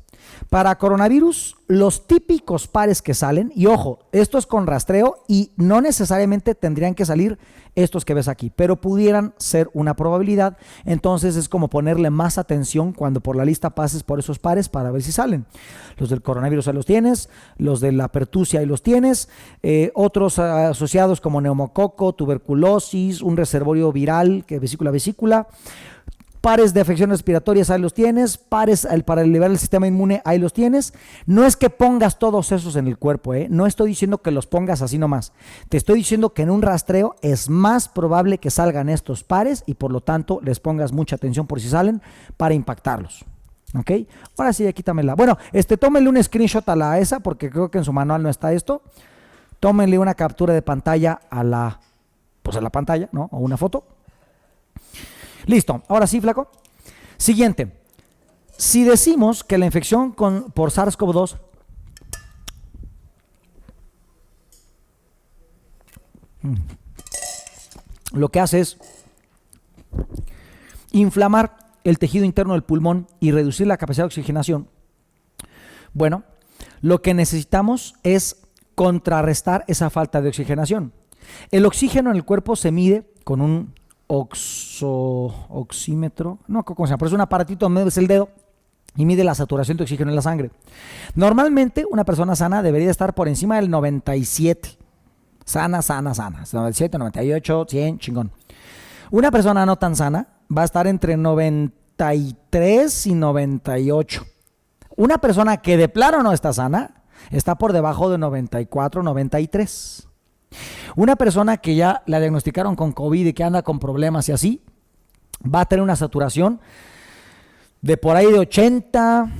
Para coronavirus, los típicos pares que salen, y ojo, esto es con rastreo y no necesariamente tendrían que salir estos que ves aquí, pero pudieran ser una probabilidad. Entonces es como ponerle más atención cuando por la lista pases por esos pares para ver si salen. Los del coronavirus ahí los tienes, los de la pertusia ahí los tienes, otros asociados como neumococo, tuberculosis, un reservorio viral, que vesícula a vesícula. Pares de afecciones respiratorias, ahí los tienes. Pares para elevar el sistema inmune, ahí los tienes. No es que pongas todos esos en el cuerpo, no estoy diciendo que los pongas así nomás. Te estoy diciendo que en un rastreo es más probable que salgan estos pares y por lo tanto les pongas mucha atención por si salen para impactarlos. ¿Ok? Ahora sí, quítamela. Bueno, tómenle un screenshot a la esa porque creo que en su manual no está esto. Tómenle una captura de pantalla a la pantalla, ¿no? O una foto. Listo, ahora sí, flaco. Siguiente. Si decimos que la infección por SARS-CoV-2 lo que hace es inflamar el tejido interno del pulmón y reducir la capacidad de oxigenación, bueno, lo que necesitamos es contrarrestar esa falta de oxigenación. El oxígeno en el cuerpo se mide con un oxímetro, no, ¿cómo se llama? Pero es un aparatito, es el dedo y mide la saturación de oxígeno en la sangre. Normalmente una persona sana debería estar por encima del 97. Sana. 97, 98, 100, chingón. Una persona no tan sana va a estar entre 93 y 98. Una persona que de plano no está sana está por debajo de 94, 93. Una persona que ya la diagnosticaron con COVID y que anda con problemas y así, va a tener una saturación de por ahí de 80,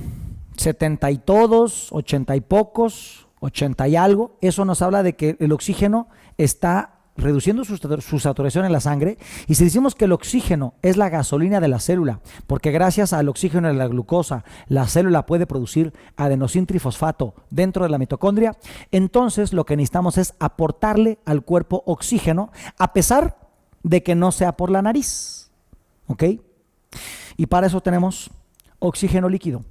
70 y todos, 80 y pocos, 80 y algo. Eso nos habla de que el oxígeno está reduciendo su saturación en la sangre. Y si decimos que el oxígeno es la gasolina de la célula, porque gracias al oxígeno y la glucosa la célula puede producir adenosín trifosfato dentro de la mitocondria, entonces lo que necesitamos es aportarle al cuerpo oxígeno a pesar de que no sea por la nariz. ¿Ok? Y para eso tenemos oxígeno líquido.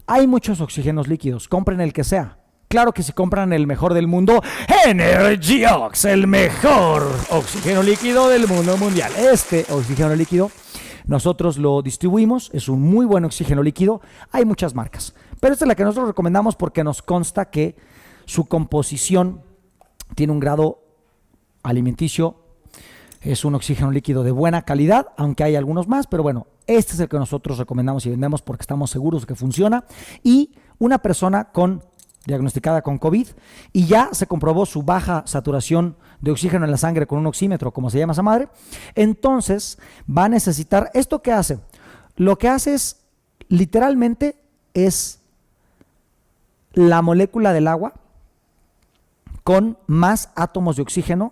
Hay muchos oxígenos líquidos, compren el que sea. Claro que si compran el mejor del mundo, Energy Ox, el mejor oxígeno líquido del mundo mundial. Este oxígeno líquido nosotros lo distribuimos, es un muy buen oxígeno líquido. Hay muchas marcas, pero esta es la que nosotros recomendamos porque nos consta que su composición tiene un grado alimenticio. Es un oxígeno líquido de buena calidad, aunque hay algunos más, pero bueno, este es el que nosotros recomendamos y vendemos porque estamos seguros de que funciona. Y una persona diagnosticada con COVID y ya se comprobó su baja saturación de oxígeno en la sangre con un oxímetro, como se llama esa madre, entonces va a necesitar, ¿esto qué hace? Lo que hace es, literalmente, es la molécula del agua con más átomos de oxígeno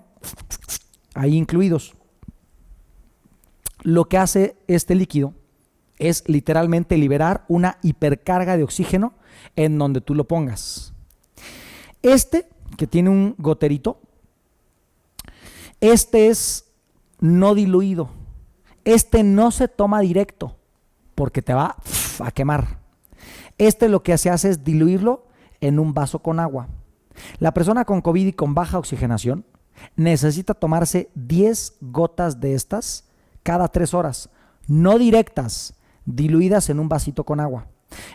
ahí incluidos. Lo que hace este líquido es literalmente liberar una hipercarga de oxígeno en donde tú lo pongas. Este, que tiene un goterito, este es no diluido. Este no se toma directo porque te va a quemar. Este lo que se hace es diluirlo en un vaso con agua. La persona con COVID y con baja oxigenación necesita tomarse 10 gotas de estas cada 3 horas, no directas, diluidas en un vasito con agua.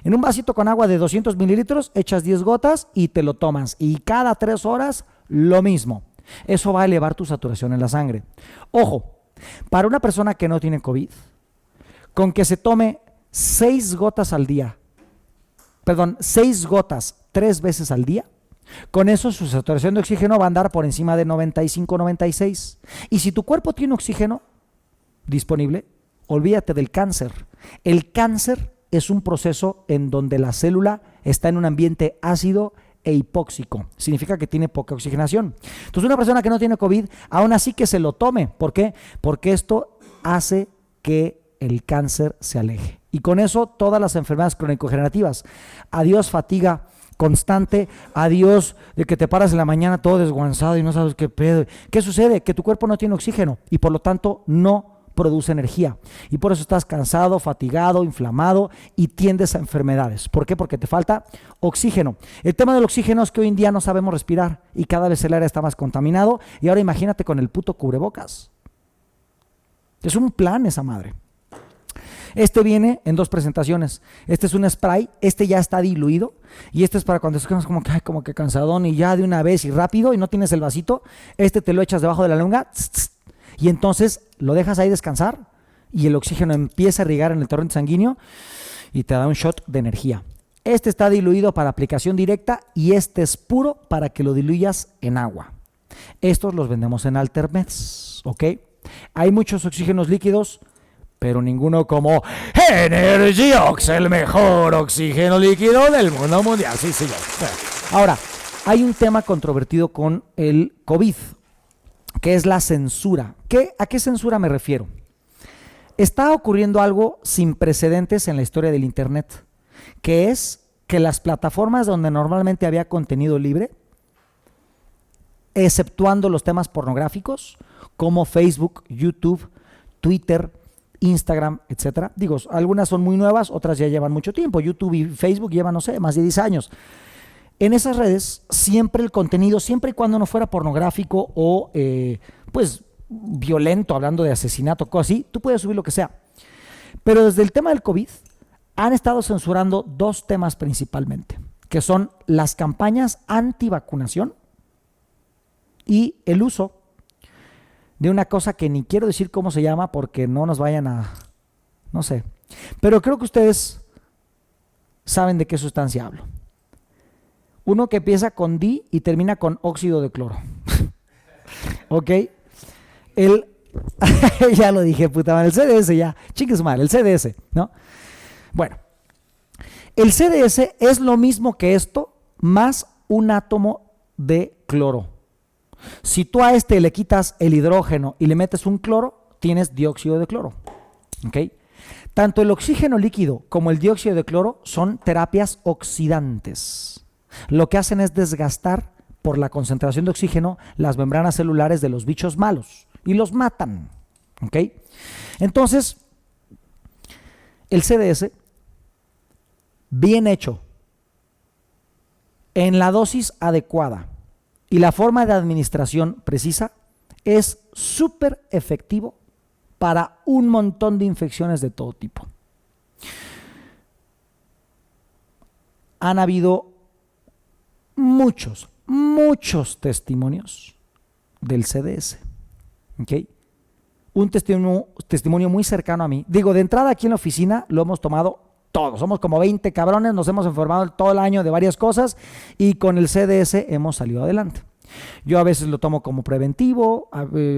En un vasito con agua de 200 mililitros echas 10 gotas y te lo tomas. Y cada 3 horas lo mismo. Eso va a elevar tu saturación en la sangre. Ojo, para una persona que no tiene COVID, con que se tome 6 gotas al día, 6 gotas 3 veces al día, con eso su saturación de oxígeno va a andar por encima de 95, 96. Y si tu cuerpo tiene oxígeno disponible, olvídate del cáncer. El cáncer es un proceso en donde la célula está en un ambiente ácido e hipóxico. Significa que tiene poca oxigenación. Entonces una persona que no tiene COVID, aún así que se lo tome. ¿Por qué? Porque esto hace que el cáncer se aleje. Y con eso todas las enfermedades crónico-degenerativas. Adiós fatiga constante, adiós de que te paras en la mañana todo desguanzado y no sabes qué pedo. ¿Qué sucede? Que tu cuerpo no tiene oxígeno y por lo tanto no produce energía y por eso estás cansado, fatigado, inflamado y tiendes a enfermedades. ¿Por qué? Porque te falta oxígeno. El tema del oxígeno es que hoy en día no sabemos respirar y cada vez el aire está más contaminado y ahora imagínate con el puto cubrebocas. Es un plan esa madre. Este viene en 2 presentaciones. Este es un spray, este ya está diluido y este es para cuando estás como que cansadón y ya de una vez y rápido y no tienes el vasito. Este te lo echas debajo de la lengua y entonces lo dejas ahí descansar y el oxígeno empieza a irrigar en el torrente sanguíneo y te da un shot de energía. Este está diluido para aplicación directa y este es puro para que lo diluyas en agua. Estos los vendemos en Altermeds, ¿ok? Hay muchos oxígenos líquidos, pero ninguno como Energy Ox, el mejor oxígeno líquido del mundo mundial. Sí, señor. Ahora, hay un tema controvertido con el COVID, que es la censura. ¿A qué censura me refiero? Está ocurriendo algo sin precedentes en la historia del Internet, que es que las plataformas donde normalmente había contenido libre, exceptuando los temas pornográficos, como Facebook, YouTube, Twitter, Instagram, etcétera. Digo, algunas son muy nuevas, otras ya llevan mucho tiempo. YouTube y Facebook llevan, no sé, más de 10 años. En esas redes, siempre el contenido, siempre y cuando no fuera pornográfico o, pues, violento, hablando de asesinato, cosas así, tú puedes subir lo que sea. Pero desde el tema del COVID, han estado censurando 2 temas principalmente, que son las campañas antivacunación y el uso de una cosa que ni quiero decir cómo se llama porque no nos vayan a, no sé, pero creo que ustedes saben de qué sustancia hablo. Uno que empieza con di y termina con óxido de cloro. ¿Ok? Ya lo dije, puta madre, el CDS ya, chingue su madre, el CDS, ¿no? Bueno, el CDS es lo mismo que esto más un átomo de cloro. Si tú a este le quitas el hidrógeno y le metes un cloro, tienes dióxido de cloro. ¿Okay? Tanto el oxígeno líquido como el dióxido de cloro son terapias oxidantes. Lo que hacen es desgastar por la concentración de oxígeno las membranas celulares de los bichos malos y los matan. ¿Okay? Entonces, el CDS, bien hecho, en la dosis adecuada, y la forma de administración precisa es súper efectivo para un montón de infecciones de todo tipo. Han habido muchos testimonios del CDS. ¿Okay? Un testimonio muy cercano a mí. Digo, de entrada aquí en la oficina lo hemos tomado todos. Somos como 20 cabrones, nos hemos enfermado todo el año de varias cosas y con el CDS hemos salido adelante. Yo a veces lo tomo como preventivo,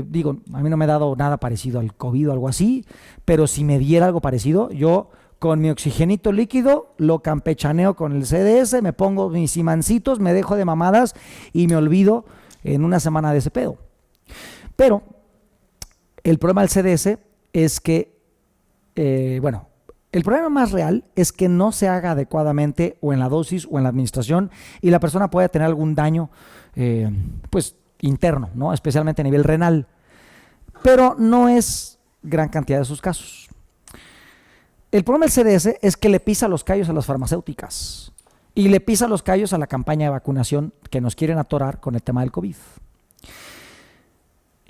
digo, a mí no me ha dado nada parecido al COVID o algo así, pero si me diera algo parecido, yo con mi oxigenito líquido lo campechaneo con el CDS, me pongo mis imancitos, me dejo de mamadas y me olvido en una semana de ese pedo. Pero el problema del CDS es que, el problema más real es que no se haga adecuadamente o en la dosis o en la administración y la persona puede tener algún daño pues interno, ¿no? Especialmente a nivel renal. Pero no es gran cantidad de sus casos. El problema del CDS es que le pisa los callos a las farmacéuticas y le pisa los callos a la campaña de vacunación que nos quieren atorar con el tema del COVID.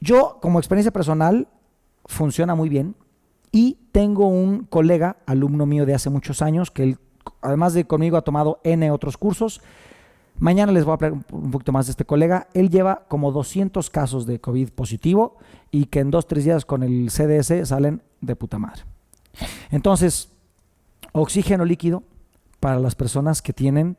Yo, como experiencia personal, funciona muy bien. Y tengo un colega, alumno mío de hace muchos años, que él, además de conmigo, ha tomado N otros cursos. Mañana les voy a hablar un poquito más de este colega. Él lleva como 200 casos de COVID positivo y que en 2-3 días con el CDS salen de puta madre. Entonces, oxígeno líquido para las personas que tienen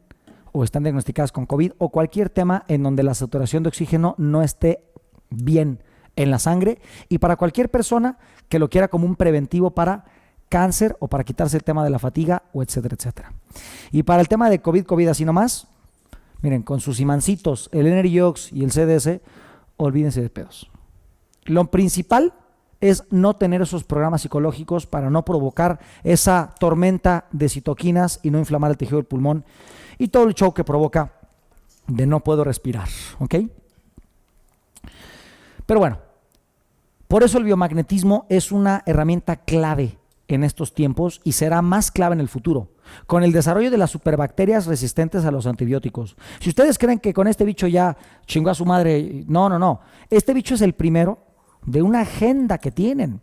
o están diagnosticadas con COVID o cualquier tema en donde la saturación de oxígeno no esté bien en la sangre y para cualquier persona que lo quiera como un preventivo para cáncer o para quitarse el tema de la fatiga o etcétera, etcétera. Y para el tema de COVID así nomás, miren, con sus imancitos, el Energy Ox y el CDS, olvídense de pedos. Lo principal es no tener esos programas psicológicos para no provocar esa tormenta de citoquinas y no inflamar el tejido del pulmón y todo el show que provoca de no puedo respirar, ¿ok? Pero bueno, Por eso el biomagnetismo es una herramienta clave en estos tiempos y será más clave en el futuro, con el desarrollo de las superbacterias resistentes a los antibióticos. Si ustedes creen que con este bicho ya chingó a su madre, no. Este bicho es el primero de una agenda que tienen.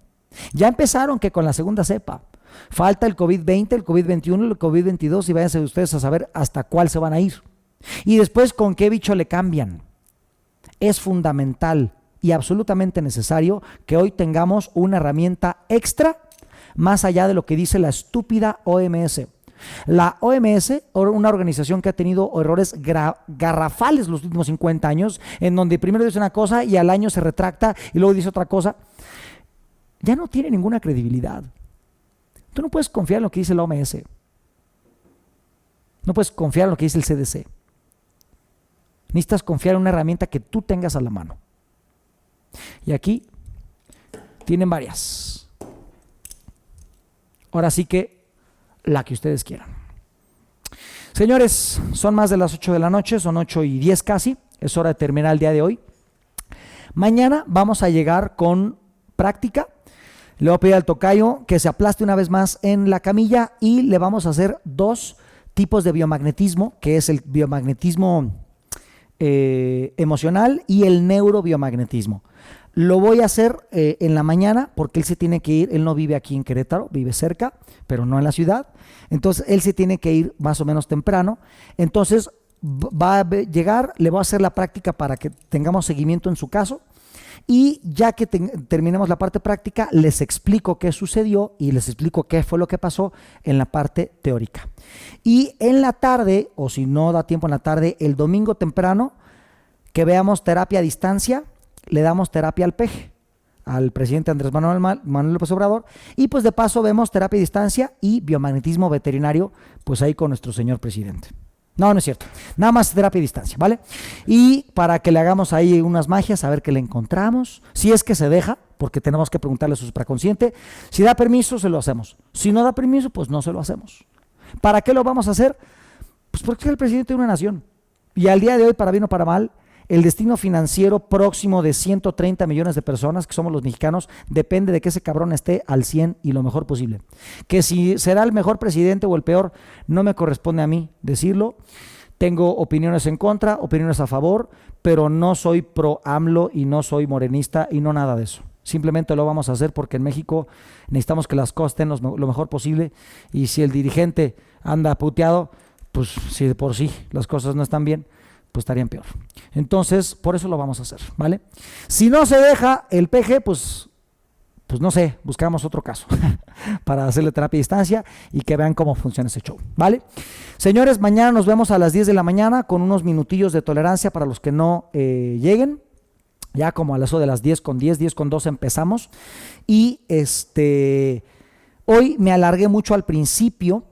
Ya empezaron que con la segunda cepa. Falta el COVID-20, el COVID-21, el COVID-22 y váyanse ustedes a saber hasta cuál se van a ir. Y después con qué bicho le cambian. Es fundamental y absolutamente necesario que hoy tengamos una herramienta extra más allá de lo que dice la estúpida OMS. La OMS, una organización que ha tenido errores garrafales los últimos 50 años, en donde primero dice una cosa y al año se retracta y luego dice otra cosa, ya no tiene ninguna credibilidad. Tú no puedes confiar en lo que dice la OMS. No puedes confiar en lo que dice el CDC. Necesitas confiar en una herramienta que tú tengas a la mano. Y aquí tienen varias. Ahora sí que la que ustedes quieran. Señores, son más de las 8 de la noche, son 8:10 casi. Es hora de terminar el día de hoy. Mañana vamos a llegar con práctica. Le voy a pedir al tocayo que se aplaste una vez más en la camilla y le vamos a hacer 2 tipos de biomagnetismo, que es el biomagnetismo emocional y el neurobiomagnetismo. Lo voy a hacer en la mañana porque él se tiene que ir, él no vive aquí en Querétaro, vive cerca, pero no en la ciudad. Entonces él se tiene que ir más o menos temprano. Entonces va a llegar, le voy a hacer la práctica para que tengamos seguimiento en su caso. Y ya que terminemos la parte práctica, les explico qué sucedió y les explico qué fue lo que pasó en la parte teórica. Y en la tarde, o si no da tiempo en la tarde, el domingo temprano, que veamos terapia a distancia, le damos terapia al peje, al presidente Andrés Manuel López Obrador, y pues de paso vemos terapia a distancia y biomagnetismo veterinario, pues ahí con nuestro señor presidente. No es cierto, nada más terapia a distancia, ¿vale? Y para que le hagamos ahí unas magias, a ver qué le encontramos, si es que se deja, porque tenemos que preguntarle a su supraconsciente. Si da permiso, se lo hacemos. Si no da permiso, pues no se lo hacemos. ¿Para qué lo vamos a hacer? Pues porque es el presidente de una nación. Y al día de hoy, para bien o para mal, el destino financiero próximo de 130 millones de personas, que somos los mexicanos, depende de que ese cabrón esté al 100 y lo mejor posible. Que si será el mejor presidente o el peor, no me corresponde a mí decirlo. Tengo opiniones en contra, opiniones a favor, pero no soy pro AMLO y no soy morenista y no nada de eso. Simplemente lo vamos a hacer porque en México necesitamos que las cosas estén lo mejor posible, y si el dirigente anda puteado, pues si de por sí las cosas no están bien, pues estarían peor. Entonces, por eso lo vamos a hacer, ¿vale? Si no se deja el peje, pues no sé, buscamos otro caso para hacerle terapia a distancia y que vean cómo funciona ese show, ¿vale? Señores, mañana nos vemos a las 10 de la mañana con unos minutillos de tolerancia para los que no lleguen. Ya como a eso de las 10:10, 10:12 empezamos. Y hoy me alargué mucho al principio,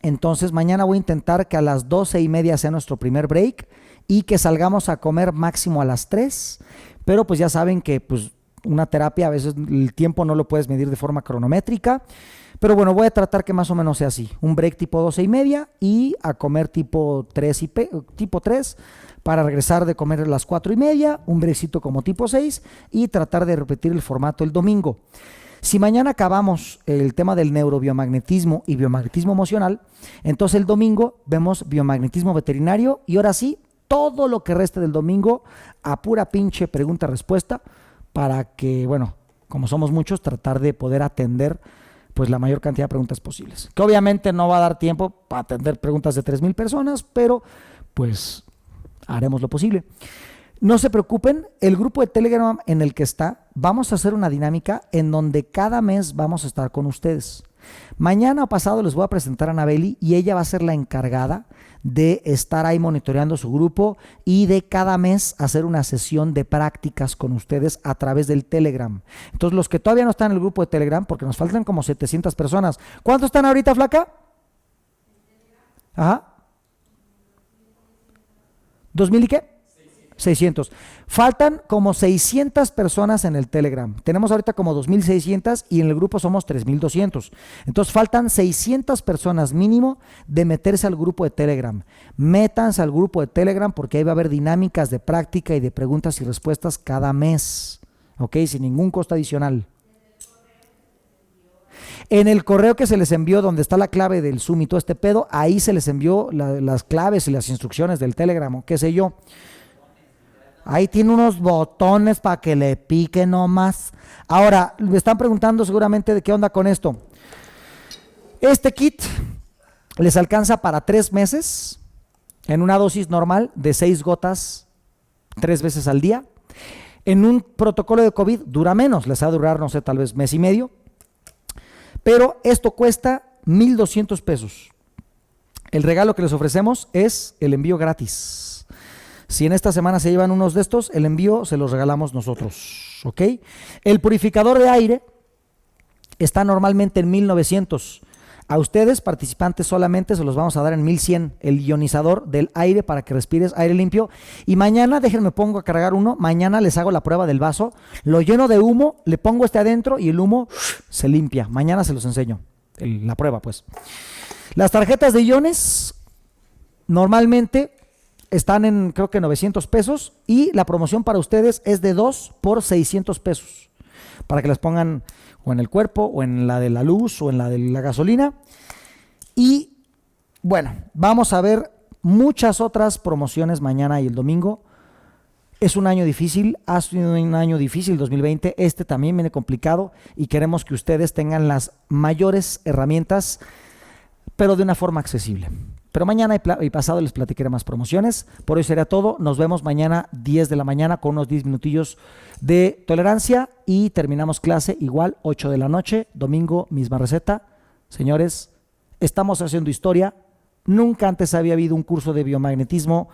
entonces mañana voy a intentar que a las 12:30 sea nuestro primer break y que salgamos a comer máximo a las 3, pero pues ya saben que pues una terapia a veces el tiempo no lo puedes medir de forma cronométrica, pero bueno, voy a tratar que más o menos sea así, un break tipo 12:30 y a comer tipo 3 para regresar de comer a las 4:30, un breakcito como tipo 6 y tratar de repetir el formato el domingo. Si mañana acabamos el tema del neurobiomagnetismo y biomagnetismo emocional, entonces el domingo vemos biomagnetismo veterinario y ahora sí, todo lo que reste del domingo a pura pinche pregunta-respuesta para que, bueno, como somos muchos, tratar de poder atender pues la mayor cantidad de preguntas posibles. Que obviamente no va a dar tiempo para atender preguntas de 3,000 personas, pero pues haremos lo posible. No se preocupen, el grupo de Telegram en el que vamos a hacer una dinámica en donde cada mes vamos a estar con ustedes. Mañana o pasado les voy a presentar a Anabeli y ella va a ser la encargada de estar ahí monitoreando su grupo y de cada mes hacer una sesión de prácticas con ustedes a través del Telegram. Entonces los que todavía no están en el grupo de Telegram, porque nos faltan como 700 personas. ¿Cuántos están ahorita, flaca? Ajá. ¿2000 y qué? 600. Faltan como 600 personas en el Telegram. Tenemos ahorita como 2,600 y en el grupo somos 3,200. Entonces faltan 600 personas mínimo de meterse al grupo de Telegram. Métanse al grupo de Telegram porque ahí va a haber dinámicas de práctica y de preguntas y respuestas cada mes. ¿ok? Sin ningún costo adicional. En el correo que se les envió, donde está la clave del Zoom y todo este pedo, ahí se les envió las claves y las instrucciones del Telegram, o qué sé yo. Ahí tiene unos botones para que le pique nomás. Ahora, me están preguntando seguramente de qué onda con esto. Este kit les alcanza para 3 meses en una dosis normal de 6 gotas 3 veces al día. En un protocolo de COVID dura menos, les va a durar, no sé, tal vez mes y medio. Pero esto cuesta 1,200 pesos. El regalo que les ofrecemos es el envío gratis. Si en esta semana se llevan unos de estos, el envío se los regalamos nosotros, ¿ok? El purificador de aire está normalmente en 1,900. A ustedes, participantes, solamente se los vamos a dar en 1,100. El ionizador del aire para que respires aire limpio. Y mañana, déjenme pongo a cargar uno. Mañana les hago la prueba del vaso. Lo lleno de humo, le pongo este adentro y el humo se limpia. Mañana se los enseño. La prueba, pues. Las tarjetas de iones normalmente están en, creo que 900 pesos. Y la promoción para ustedes es de 2 por 600 pesos. Para que las pongan o en el cuerpo, o en la de la luz, o en la de la gasolina. Y bueno, vamos a ver muchas otras promociones mañana y el domingo. Es un año difícil, ha sido un año difícil 2020, este también viene complicado y queremos que ustedes tengan las mayores herramientas, pero de una forma accesible. Pero mañana y pasado les platicaré más promociones. Por hoy sería todo. Nos vemos mañana 10 de la mañana con unos 10 minutillos de tolerancia y terminamos clase igual 8 de la noche. Domingo, misma receta. Señores, estamos haciendo historia. Nunca antes había habido un curso de biomagnetismo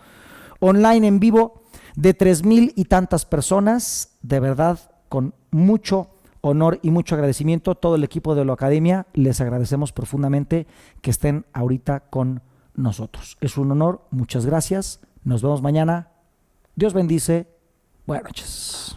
online en vivo de 3,000 y tantas personas. De verdad, con mucho honor y mucho agradecimiento. Todo el equipo de la Academia les agradecemos profundamente que estén ahorita con nosotros. Es un honor, muchas gracias. Nos vemos mañana. Dios bendice. Buenas noches.